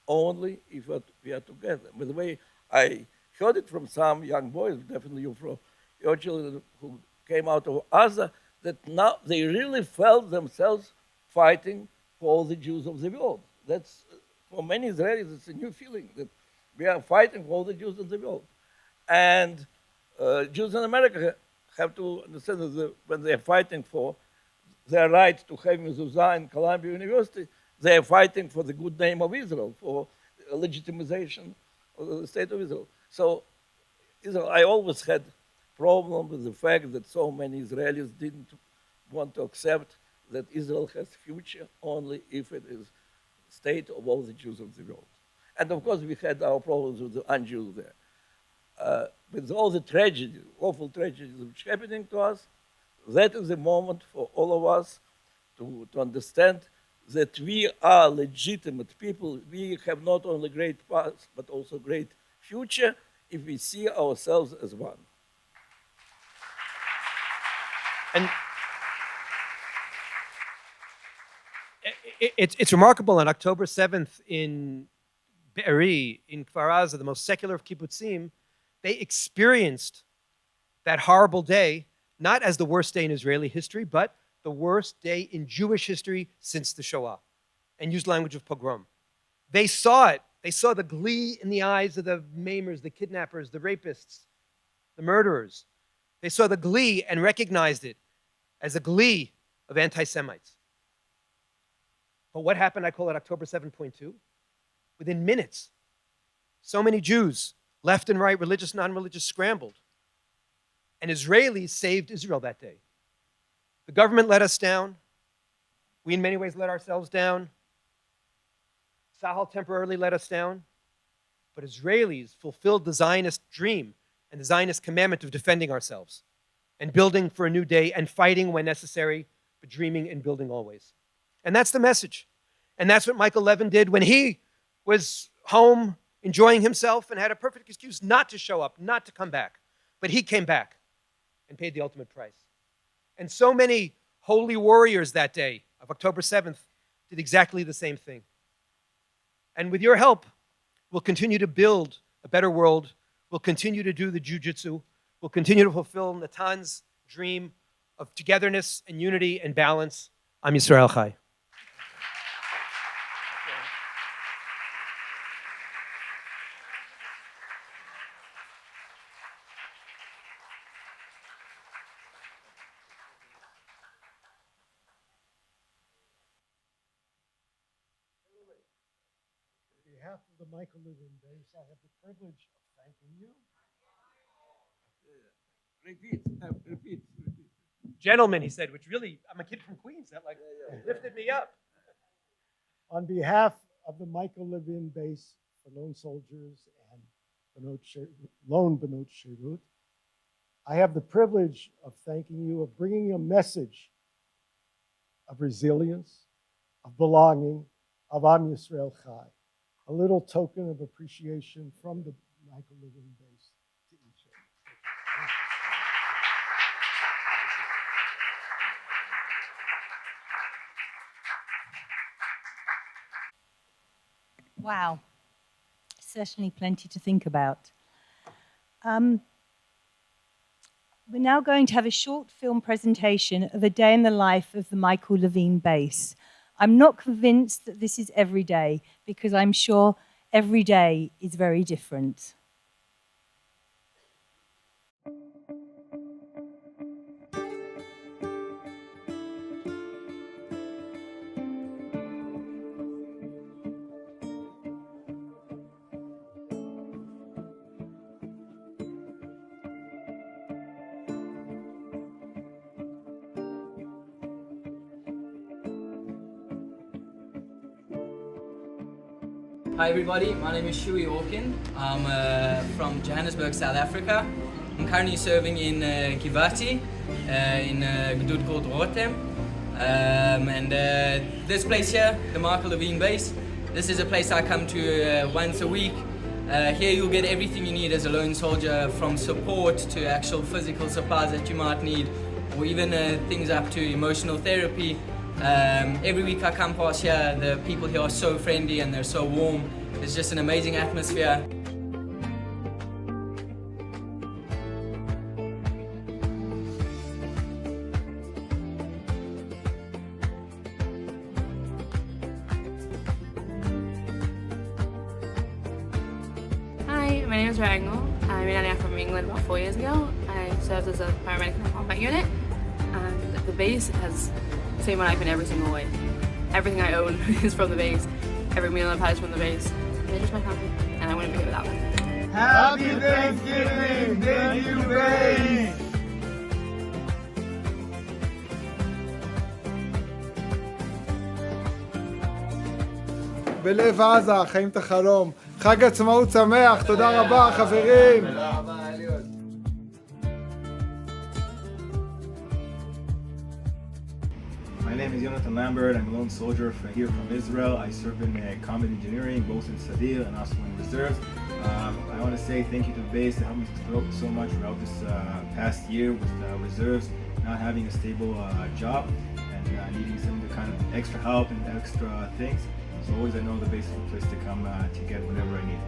[SPEAKER 5] only if we are together. By the way, I heard it from some young boys, definitely you from your children who came out of Gaza, that now they really felt themselves fighting for all the Jews of the world. That's, for many Israelis, it's a new feeling that we are fighting for all the Jews of the world. And Jews in America have to understand that when they are fighting for their right to have mezuzah in Columbia University, they are fighting for the good name of Israel, for legitimization of the state of Israel. So Israel, I always had problem with the fact that so many Israelis didn't want to accept that Israel has future only if it is state of all the Jews of the world. And of course, we had our problems with the un-Jews there. With all the tragedy, awful tragedies which are happening to us, that is the moment for all of us to understand that we are legitimate people. We have not only great past, but also great future if we see ourselves as one.
[SPEAKER 4] And It's remarkable. On October 7th in Be'eri, in Kfar Aza, the most secular of kibbutzim, they experienced that horrible day, not as the worst day in Israeli history, but the worst day in Jewish history since the Shoah, and used language of pogrom. They saw it. They saw the glee in the eyes of the maimers, the kidnappers, the rapists, the murderers. They saw the glee and recognized it as a glee of anti-Semites. But what happened, I call it October 7.2? Within minutes, so many Jews, left and right, religious, non-religious, scrambled. And Israelis saved Israel that day. The government let us down. We, in many ways, let ourselves down. Sahel temporarily let us down. But Israelis fulfilled the Zionist dream and the Zionist commandment of defending ourselves and building for a new day and fighting when necessary, but dreaming and building always. And that's the message. And that's what Michael Levin did when he was home enjoying himself and had a perfect excuse not to show up, not to come back. But he came back and paid the ultimate price. And so many holy warriors that day of October 7th did exactly the same thing. And with your help, we'll continue to build a better world. We'll continue to do the jujitsu. We'll continue to fulfill Natan's dream of togetherness and unity and balance. Am Yisrael Chai.
[SPEAKER 3] On behalf of the Michael Levin base, I have the privilege of thanking you.
[SPEAKER 5] Repeat.
[SPEAKER 4] Gentlemen, he said, which really, I'm a kid from Queens. That lifted me up.
[SPEAKER 3] On behalf of the Michael Levin base for lone soldiers and lone Banot Shirut, I have the privilege of thanking you, of bringing a message of resilience, of belonging, of Am Yisrael Chai. A little token of appreciation from the Michael Levin base to each of you.
[SPEAKER 2] Wow, certainly plenty to think about. We're now going to have a short film presentation of a day in the life of the Michael Levin base. I'm not convinced that this is every day, because I'm sure every day is very different.
[SPEAKER 6] Hi everybody, my name is Shui Orkin. I'm from Johannesburg, South Africa. I'm currently serving in Givati, in a Gdud called Rotem. This place here, the Michael Levin base, this is a place I come to once a week. Here you'll get everything you need as a lone soldier, from support to actual physical supplies that you might need, or even things up to emotional therapy. Every week I come past here, the people here are so friendly and they're so warm. It's just an amazing atmosphere.
[SPEAKER 7] Hi, my name is Ragnall. I made Aliyah from England about 4 years ago. I served as a paramedic in the combat unit, and the base has saved my life in every single way. Everything I own is from the base. Every meal I've had is from the base. They're just my family, and I wouldn't be here without them.
[SPEAKER 8] Happy Thanksgiving! Thank you, base! בלב עזה, חיים את החלום. חג עצמאות שמח, תודה רבה חברים.
[SPEAKER 9] My name is Jonathan Lambert. I'm a lone soldier here from Israel. I serve in combat engineering, both in Sadir and also in reserves. I want to say thank you to the base that helped me so much throughout this past year with reserves, not having a stable job. And needing some of the kind of extra help and extra things. So always I know the base is a place to come to get whatever I need.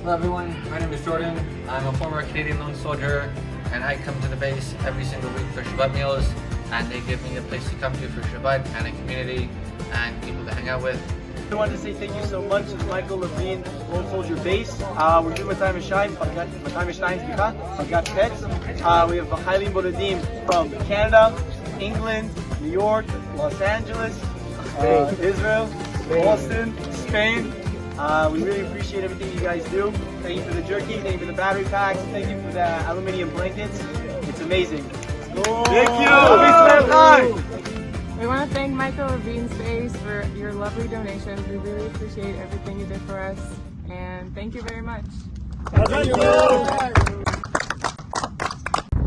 [SPEAKER 10] Hello everyone, my name is Jordan. I'm a former Canadian lone soldier and I come to the base every single week for Shabbat meals, and they give me a place to come to for Shabbat and a community and people to hang out with.
[SPEAKER 11] I wanted to say thank you so much to Michael Levin, Lone Soldier Base. We're doing Matay Mishayim, Pagat Pets. We have Chaylim Bodedim from Canada, England, New York, Los Angeles, Israel, Boston, Spain. We really appreciate everything you guys do. Thank you for the jerky, thank you for the battery packs, thank you for the aluminum blankets. It's amazing. Thank you!
[SPEAKER 7] We want to thank Michael Levin's Base for your lovely donations. We really appreciate everything you did for us, and thank you very much.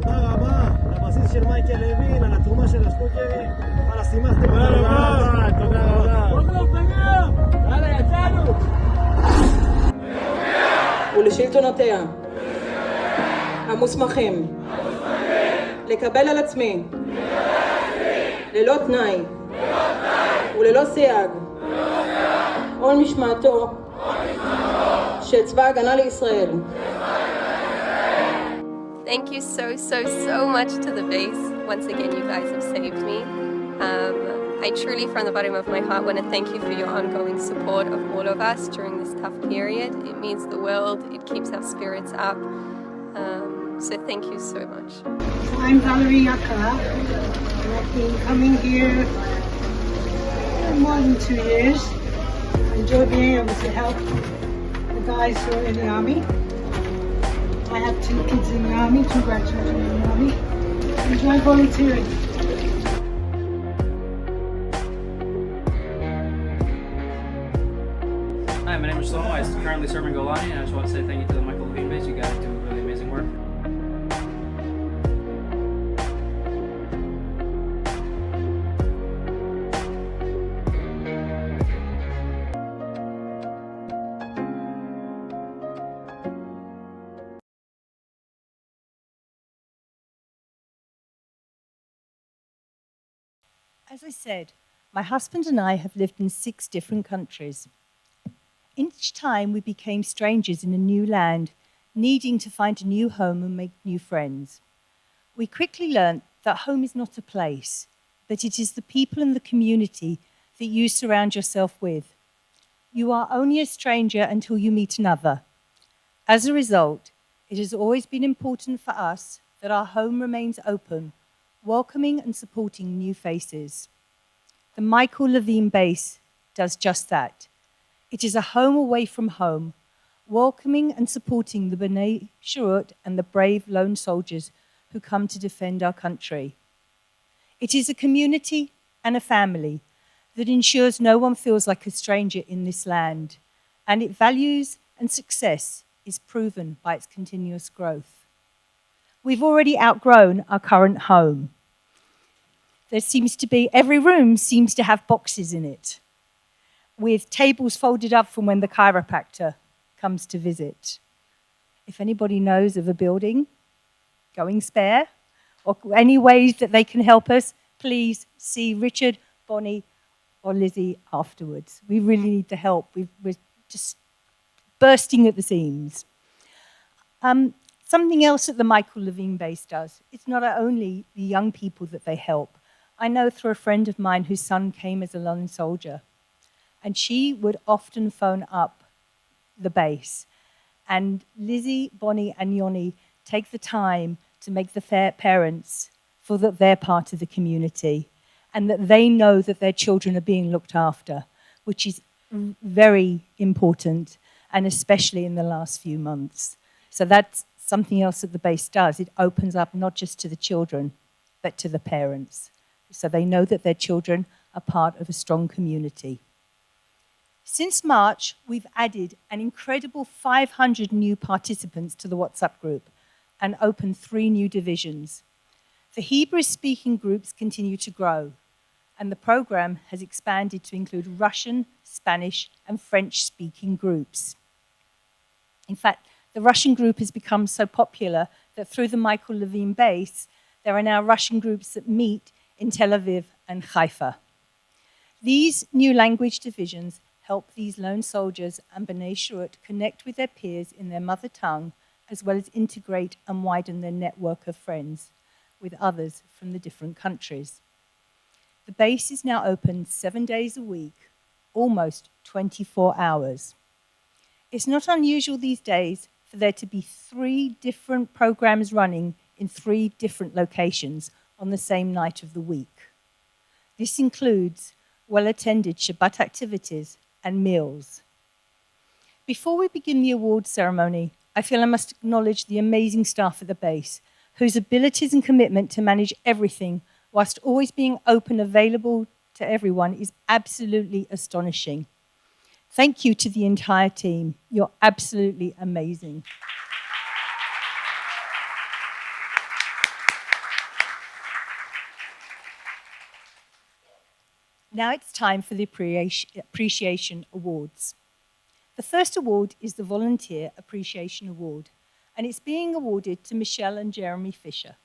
[SPEAKER 11] תודה רבה לבסיס של מייקל לוין על התרומה של השטוקרים, על השימחתם. תודה רבה, תודה רבה. יאללה, יצאנו.
[SPEAKER 12] ולשלטונותיה המוסמכים לקבל על עצמי ללא תנאי וללא סייג עול משמעתו של צבא ההגנה לישראל.
[SPEAKER 13] Thank you so much to the base. Once again, you guys have saved me. I truly, from the bottom of my heart, want to thank you for your ongoing support of all of us during this tough period. It means the world. It keeps our spirits up. So thank you so much.
[SPEAKER 14] I'm Valerie Yakara. I've been coming here for more than 2 years. I enjoy being able to help the guys who are in the army. I have 2 kids in the army, 2 grandchildren in the army. I enjoy volunteering.
[SPEAKER 15] Hi, my name is Shlomo. I currently serve in Gala, and I just want to say thank you to the Michael Levin Base. You guys do really amazing work.
[SPEAKER 2] As I said, my husband and I have lived in 6 different countries. Each time we became strangers in a new land, needing to find a new home and make new friends. We quickly learnt that home is not a place, but it is the people and the community that you surround yourself with. You are only a stranger until you meet another. As a result, it has always been important for us that our home remains open, welcoming and supporting new faces. The Michael Levin Base does just that. It is a home away from home, welcoming and supporting the B'nai Shirut and the brave lone soldiers who come to defend our country. It is a community and a family that ensures no one feels like a stranger in this land, and its values and success is proven by its continuous growth. We've already outgrown our current home. Every room seems to have boxes in it, with tables folded up from when the chiropractor comes to visit. If anybody knows of a building going spare, or any ways that they can help us, please see Richard, Bonnie, or Lizzie afterwards. We really need the help. We're just bursting at the seams. Something else that the Michael Levin Base does, it's not only the young people that they help. I know through a friend of mine whose son came as a lone soldier, and she would often phone up the base. And Lizzie, Bonnie, and Yoni take the time to make the parents feel that they're part of the community and that they know that their children are being looked after, which is very important, and especially in the last few months. So that's something else that the base does. It opens up not just to the children, but to the parents, so they know that their children are part of a strong community. Since March, we've added an incredible 500 new participants to the WhatsApp group and opened 3 new divisions. The Hebrew-speaking groups continue to grow, and the program has expanded to include Russian, Spanish, and French-speaking groups. In fact, the Russian group has become so popular that through the Michael Levin base, there are now Russian groups that meet in Tel Aviv and Haifa. These new language divisions help these lone soldiers and B'nai Shurat connect with their peers in their mother tongue, as well as integrate and widen their network of friends with others from the different countries. The base is now open 7 days a week, almost 24 hours. It's not unusual these days for there to be 3 different programs running in 3 different locations on the same night of the week. This includes well-attended Shabbat activities and meals. Before we begin the awards ceremony, I feel I must acknowledge the amazing staff at the base, whose abilities and commitment to manage everything whilst always being open, available to everyone is absolutely astonishing. Thank you to the entire team. You're absolutely amazing. Now it's time for the Appreciation Awards. The first award is the Volunteer Appreciation Award, and it's being awarded to Michelle and Jeremy Fisher.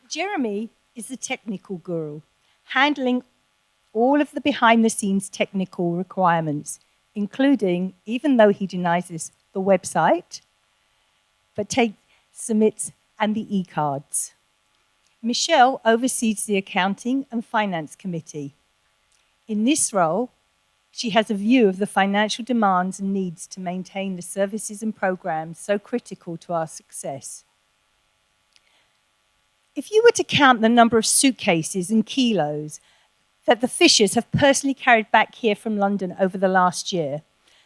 [SPEAKER 2] Jeremy is the technical guru, handling all of the behind-the-scenes technical requirements, including, even though he denies this, the website, but submits and the e-cards. Michelle oversees the Accounting and Finance Committee. In this role, she has a view of the financial demands and needs to maintain the services and programs so critical to our success. If you were to count the number of suitcases and kilos that the Fishers have personally carried back here from London over the last year,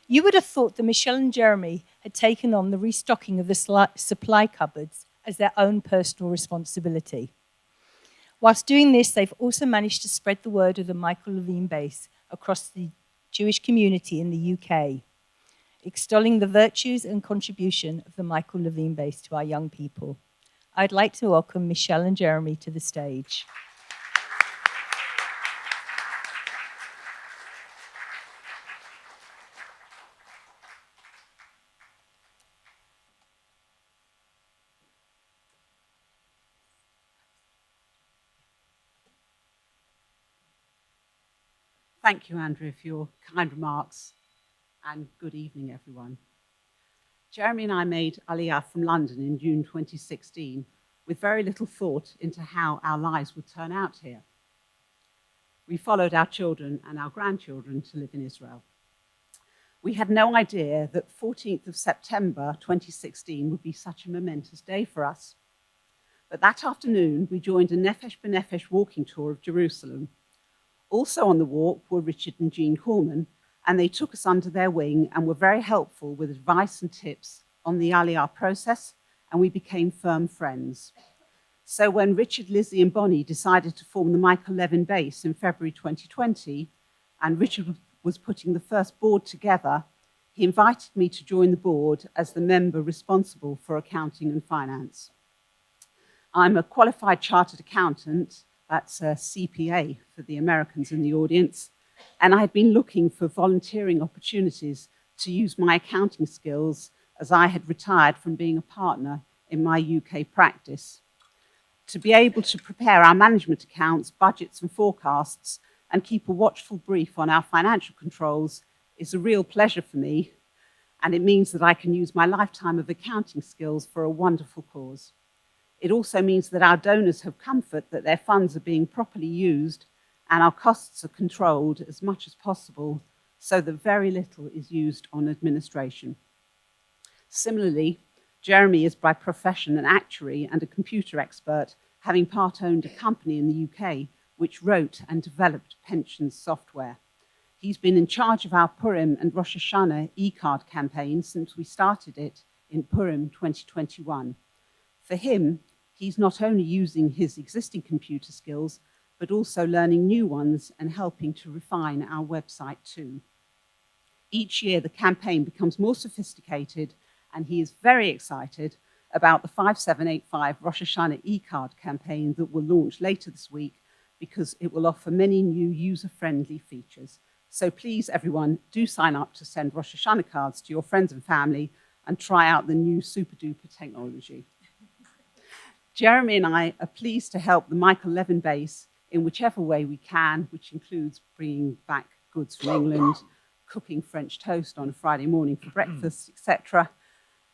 [SPEAKER 2] you would have thought that Michelle and Jeremy had taken on the restocking of the supply cupboards as their own personal responsibility. Whilst doing this, they've also managed to spread the word of the Michael Levin base across the Jewish community in the UK, extolling the virtues and contribution of the Michael Levin base to our young people. I'd like to welcome Michelle and Jeremy to the stage.
[SPEAKER 16] Thank you, Andrea, for your kind remarks, and good evening, everyone. Jeremy and I made Aliyah from London in June 2016 with very little thought into how our lives would turn out here. We followed our children and our grandchildren to live in Israel. We had no idea that 14th of September 2016 would be such a momentous day for us. But that afternoon, we joined a Nefesh B'Nefesh walking tour of Jerusalem. Also on the walk were Richard and Jean Corman, and they took us under their wing and were very helpful with advice and tips on the Aliyah process, and we became firm friends. So when Richard, Lizzie and Bonnie decided to form the Michael Levin base in February 2020, and Richard was putting the first board together, he invited me to join the board as the member responsible for accounting and finance. I'm a qualified chartered accountant, that's a CPA for the Americans in the audience, and I had been looking for volunteering opportunities to use my accounting skills as I had retired from being a partner in my UK practice. To be able to prepare our management accounts, budgets and forecasts and keep a watchful brief on our financial controls is a real pleasure for me, and it means that I can use my lifetime of accounting skills for a wonderful cause. It also means that our donors have comfort that their funds are being properly used and our costs are controlled as much as possible so that very little is used on administration. Similarly, Jeremy is by profession an actuary and a computer expert, having part-owned a company in the UK which wrote and developed pensions software. He's been in charge of our Purim and Rosh Hashanah e-card campaign since we started it in Purim 2021. For him, he's not only using his existing computer skills, but also learning new ones and helping to refine our website too. Each year, the campaign becomes more sophisticated, and he is very excited about the 5785 Rosh Hashanah e-card campaign that will launch later this week, because it will offer many new user-friendly features. So please, everyone, do sign up to send Rosh Hashanah cards to your friends and family and try out the new super-duper technology. Jeremy and I are pleased to help the Michael Levin base in whichever way we can, which includes bringing back goods from England, cooking French toast on a Friday morning for breakfast, etc.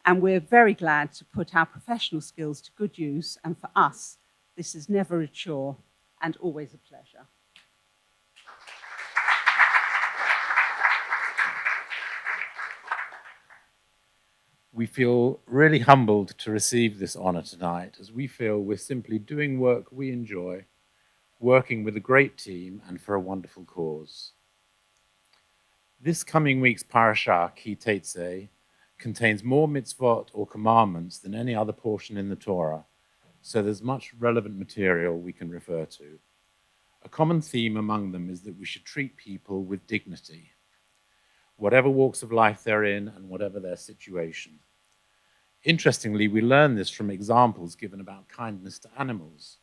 [SPEAKER 16] And we're very glad to put our professional skills to good use. And for us, this is never a chore and always a pleasure.
[SPEAKER 17] We feel really humbled to receive this honor tonight, as we feel we're simply doing work we enjoy, working with a great team and for a wonderful cause. This coming week's parashah, Ki Tetzei, contains more mitzvot or commandments than any other portion in the Torah, so there's much relevant material we can refer to. A common theme among them is that we should treat people with dignity, whatever walks of life they're in and whatever their situation. Interestingly, we learn this from examples given about kindness to animals.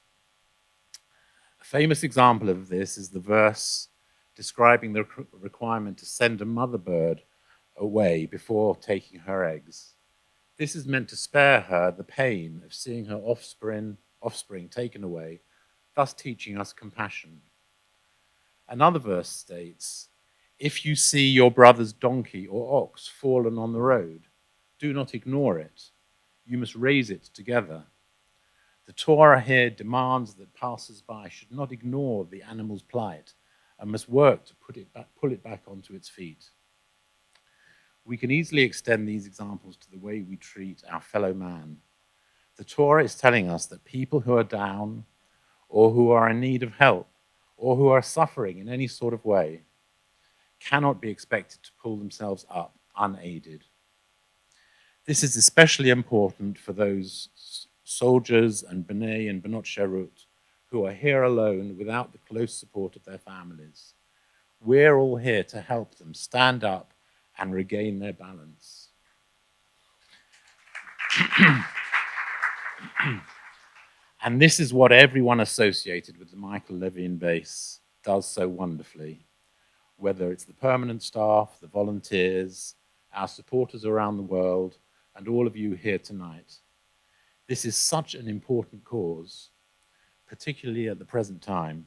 [SPEAKER 17] A famous example of this is the verse describing the requirement to send a mother bird away before taking her eggs. This is meant to spare her the pain of seeing her offspring taken away, thus teaching us compassion. Another verse states, "If you see your brother's donkey or ox fallen on the road, do not ignore it. You must raise it together." The Torah here demands that passers-by should not ignore the animal's plight and must work to pull it back onto its feet. We can easily extend these examples to the way we treat our fellow man. The Torah is telling us that people who are down, or who are in need of help, or who are suffering in any sort of way, cannot be expected to pull themselves up unaided. This is especially important for those soldiers and B'nai and B'not Sherut who are here alone without the close support of their families. We're all here to help them stand up and regain their balance. And this is what everyone associated with the Michael Levin base does so wonderfully, whether it's the permanent staff, the volunteers, our supporters around the world, and all of you here tonight. This is such an important cause, particularly at the present time,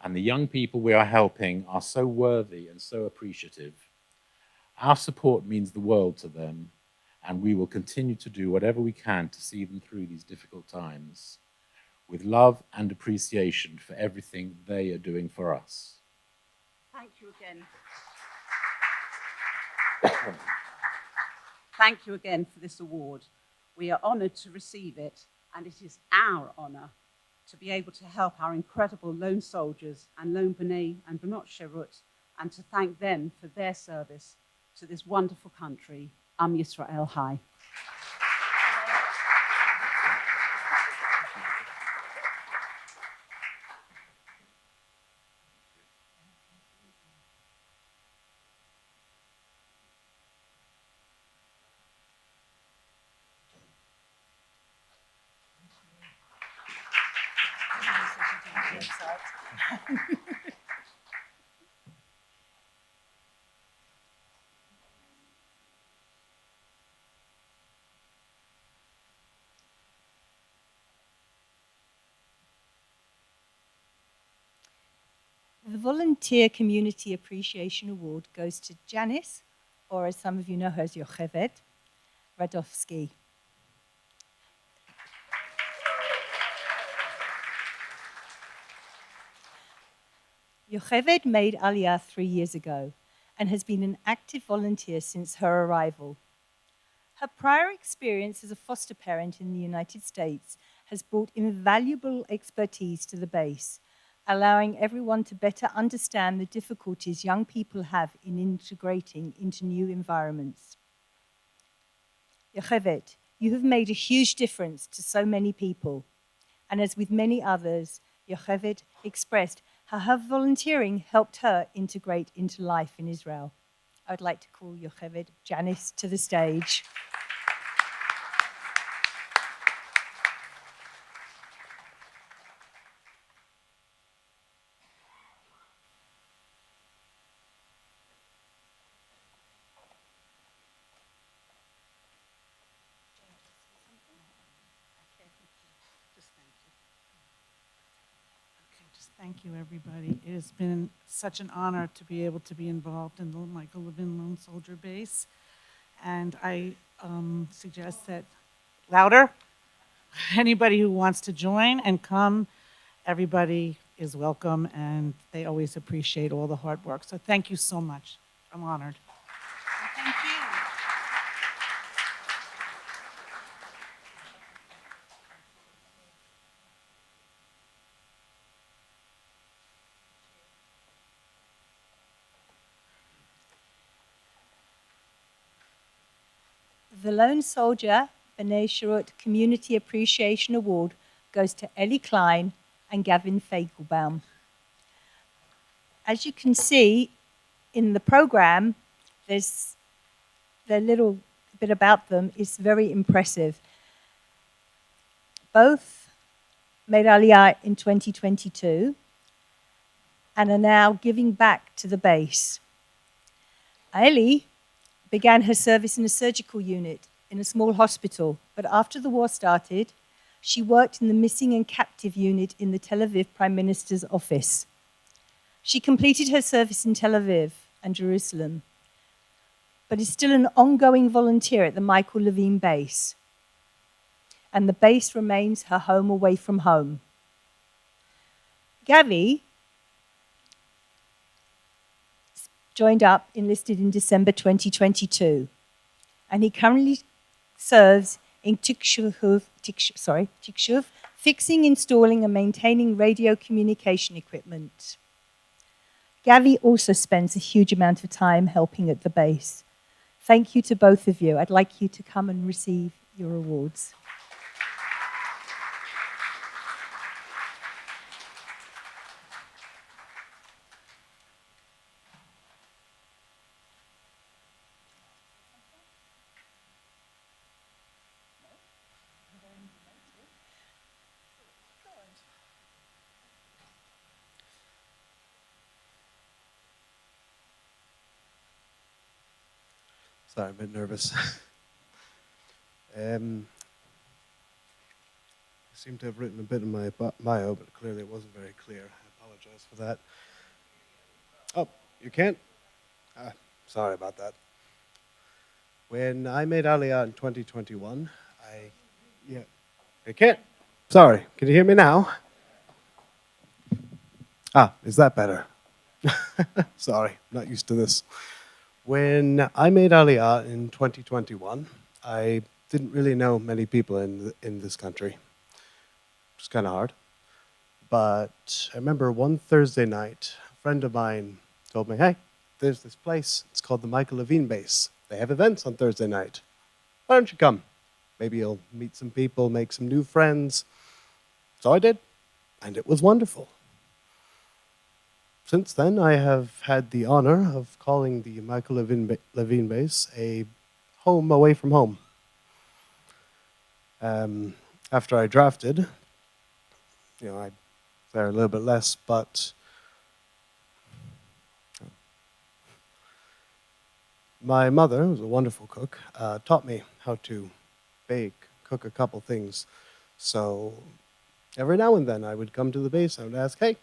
[SPEAKER 17] and the young people we are helping are so worthy and so appreciative. Our support means the world to them, and we will continue to do whatever we can to see them through these difficult times, with love and appreciation for everything they are doing for us.
[SPEAKER 16] Thank you again. Thank you again for this award. We are honored to receive it, and it is our honor to be able to help our incredible lone soldiers and lone B'nai and B'not Sherut, and to thank them for their service to this wonderful country, Am Yisrael Hai.
[SPEAKER 2] The Volunteer Community Appreciation Award goes to Janice, or as some of you know her as Yocheved, Radovsky. Yocheved made Aliyah 3 years ago and has been an active volunteer since her arrival. Her prior experience as a foster parent in the United States has brought invaluable expertise to the base, allowing everyone to better understand the difficulties young people have in integrating into new environments. Yocheved, you have made a huge difference to so many people. And as with many others, Yocheved expressed how her volunteering helped her integrate into life in Israel. I would like to call Yocheved Janice to the stage.
[SPEAKER 18] Thank you, everybody. It has been such an honor to be able to be involved in the Michael Levin Lone Soldier Base. And I suggest that, louder, anybody who wants to join and come, everybody is welcome, and they always appreciate all the hard work. So thank you so much. I'm honored. Thank you.
[SPEAKER 2] The Lone Soldier B'nai Shirut Community Appreciation Award goes to Ellie Klein and Gavin Fagelbaum. As you can see in the program, there's the little bit about them is very impressive. Both made Aliyah in 2022 and are now giving back to the base. Ellie began her service in a surgical unit in a small hospital, but after the war started, she worked in the missing and captive unit in the Tel Aviv Prime Minister's office. She completed her service in Tel Aviv and Jerusalem, but is still an ongoing volunteer at the Michael Levin base. And the base remains her home away from home. Gavi joined up, enlisted in December 2022, and he currently serves in Tikshuv, fixing, installing, and maintaining radio communication equipment. Gavi also spends a huge amount of time helping at the base. Thank you to both of you. I'd like you to come and receive your awards.
[SPEAKER 19] Sorry, I'm a bit nervous. I seem to have written a bit in my bio, but clearly it wasn't very clear. I apologize for that. Oh, you can't? Sorry about that. When I made Aliyah in 2021, I can't. Sorry, can you hear me now? Is that better? Sorry, not used to this. When I made Aliyah in 2021, I didn't really know many people in this country. It was kind of hard. But I remember one Thursday night, a friend of mine told me, hey, there's this place. It's called the Michael Levin Base. They have events on Thursday night. Why don't you come? Maybe you'll meet some people, make some new friends. So I did, and it was wonderful. Since then, I have had the honor of calling the Michael Levin Base a home away from home. After I drafted, I was there a little bit less, but my mother, who was a wonderful cook, taught me how to bake, cook a couple things. So every now and then I would come to the base and I would ask, hey,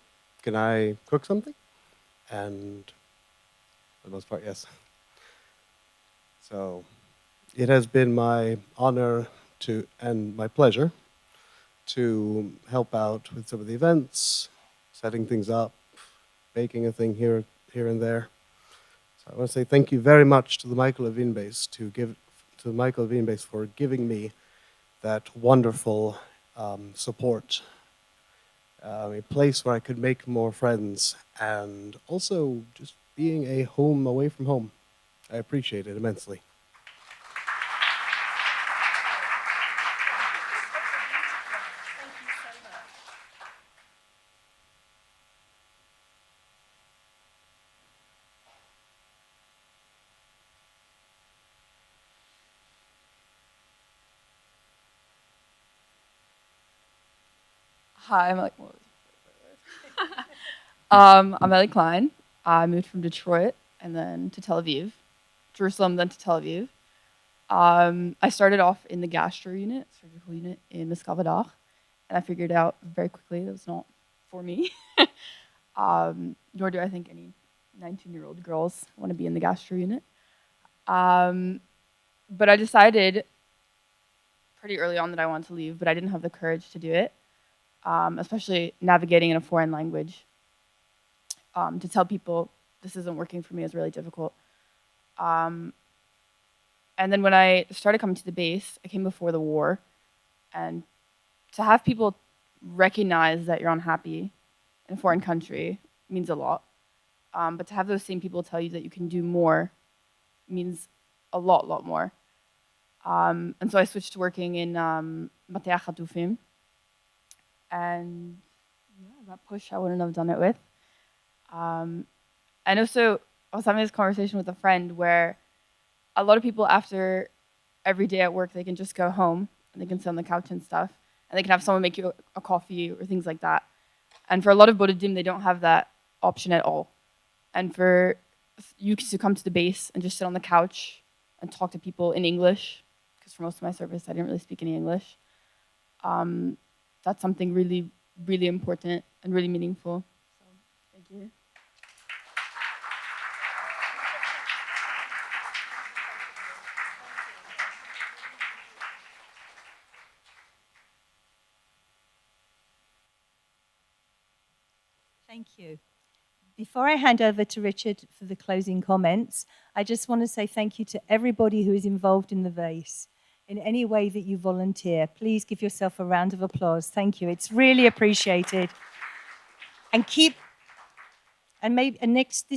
[SPEAKER 19] can I cook something? And for the most part, yes. So it has been my honor and my pleasure to help out with some of the events, setting things up, baking a thing here and there. So I want to say thank you very much to the Michael Levin Base for giving me that wonderful support. A place where I could make more friends, and also just being a home away from home. I appreciate it immensely.
[SPEAKER 20] Hi, I'm like, I'm Ellie Klein. I moved from Detroit and then to Tel Aviv, Jerusalem, then to Tel Aviv. I started off in the gastro unit, surgical unit in Miskavadach, and I figured out very quickly that was not for me. Nor do I think any 19-year-old girls want to be in the gastro unit. But I decided pretty early on that I wanted to leave, but I didn't have the courage to do it, especially navigating in a foreign language. To tell people this isn't working for me is really difficult. And then when I started coming to the base, I came before the war, and to have people recognize that you're unhappy in a foreign country means a lot. But to have those same people tell you that you can do more means a lot more. And so I switched to working in Matea Chatufim. And yeah, that push I wouldn't have done it with. And also, I was having this conversation with a friend where a lot of people after every day at work, they can just go home and they can sit on the couch and stuff. And they can have someone make you a coffee or things like that. And for a lot of Bodedim, they don't have that option at all. And for you to come to the base and just sit on the couch and talk to people in English, because for most of my service, I didn't really speak any English. That's something really, really important and really meaningful. So, thank you.
[SPEAKER 2] Thank you. Before I hand over to Richard for the closing comments, I just want to say thank you to everybody who is involved in the VASE. In any way that you volunteer, please give yourself a round of applause. Thank you. It's really appreciated. This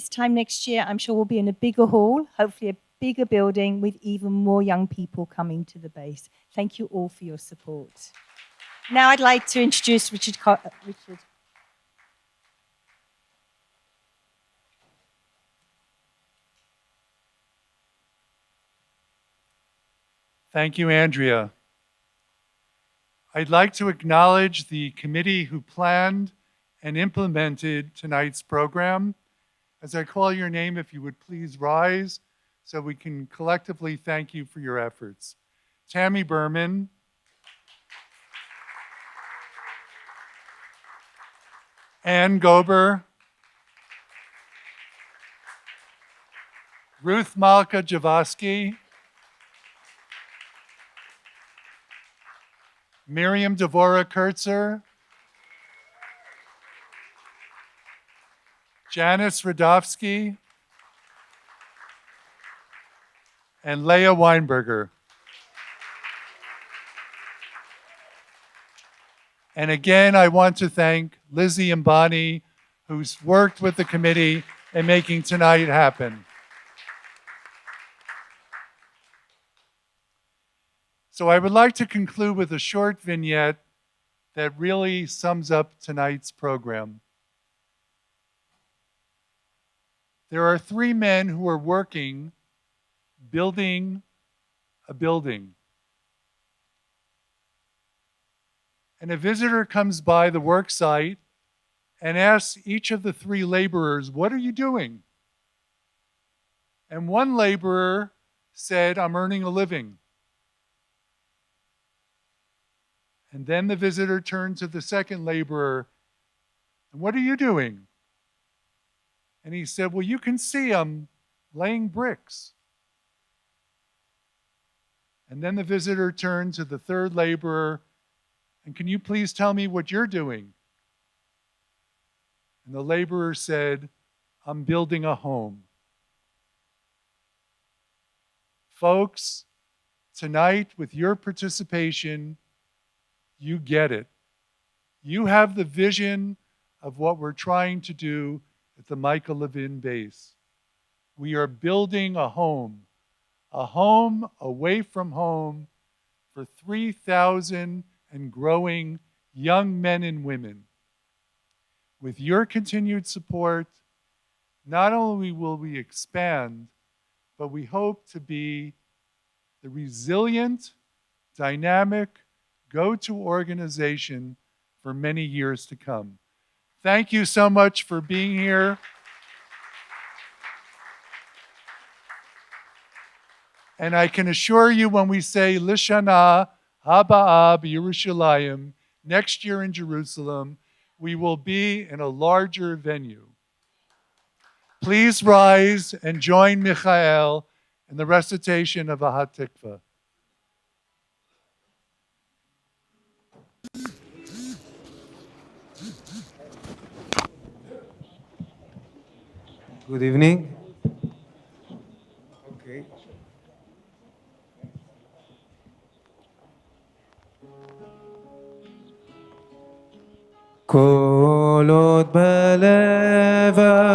[SPEAKER 2] time next year, I'm sure we'll be in a bigger hall, hopefully a bigger building with even more young people coming to the base. Thank you all for your support. Now I'd like to introduce Richard.
[SPEAKER 1] Thank you, Andrea. I'd like to acknowledge the committee who planned and implemented tonight's program. As I call your name, if you would please rise so we can collectively thank you for your efforts. Tammy Berman, Ann Gober, Ruth Malka Javosky, Miriam Devora Kurtzer, Janice Radofsky, and Leah Weinberger. And again, I want to thank Lizzie and Bonnie, who's worked with the committee in making tonight happen. So I would like to conclude with a short vignette that really sums up tonight's program. There are three men who are working, building a building. And a visitor comes by the work site and asks each of the three laborers, "What are you doing?" And one laborer said, "I'm earning a living." And then the visitor turned to the second laborer, "And what are you doing?" And he said, "Well, you can see I'm laying bricks." And then the visitor turned to the third laborer, "And can you please tell me what you're doing?" And the laborer said, "I'm building a home." Folks, tonight with your participation, you get it. You have the vision of what we're trying to do at the Michael Levin base. We are building a home away from home for 3,000 and growing young men and women. With your continued support, not only will we expand, but we hope to be the resilient, dynamic, go-to organization for many years to come. Thank you so much for being here. And I can assure you when we say Lishana Haba'a B'Yerushalayim, next year in Jerusalem, we will be in a larger venue. Please rise and join Michael in the recitation of a Hatikva.
[SPEAKER 21] Good evening. Okay. כל עוד בלבב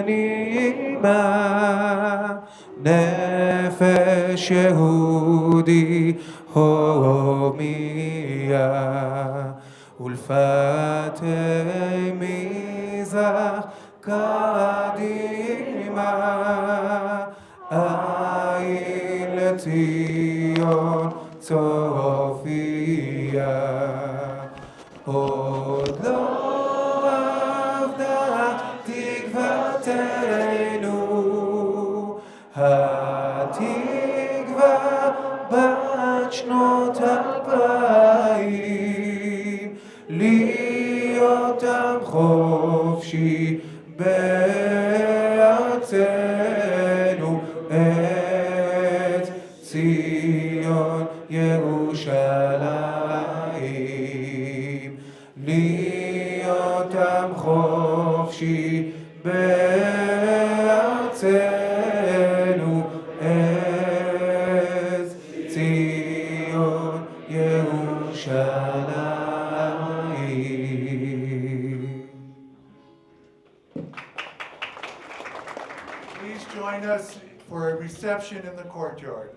[SPEAKER 21] פנימה נפש יהודי הומיה ולפתי מזרח קדימה עין לציון צופיה עוד לא אבדה תקוותנו, התקווה בת שנות 2000, להיות עם חופשי בארצנו, את ציון ירושלים. להיות עם חופשי בארצנו, את ציון ירושלים.
[SPEAKER 1] Please join us for a reception in the courtyard.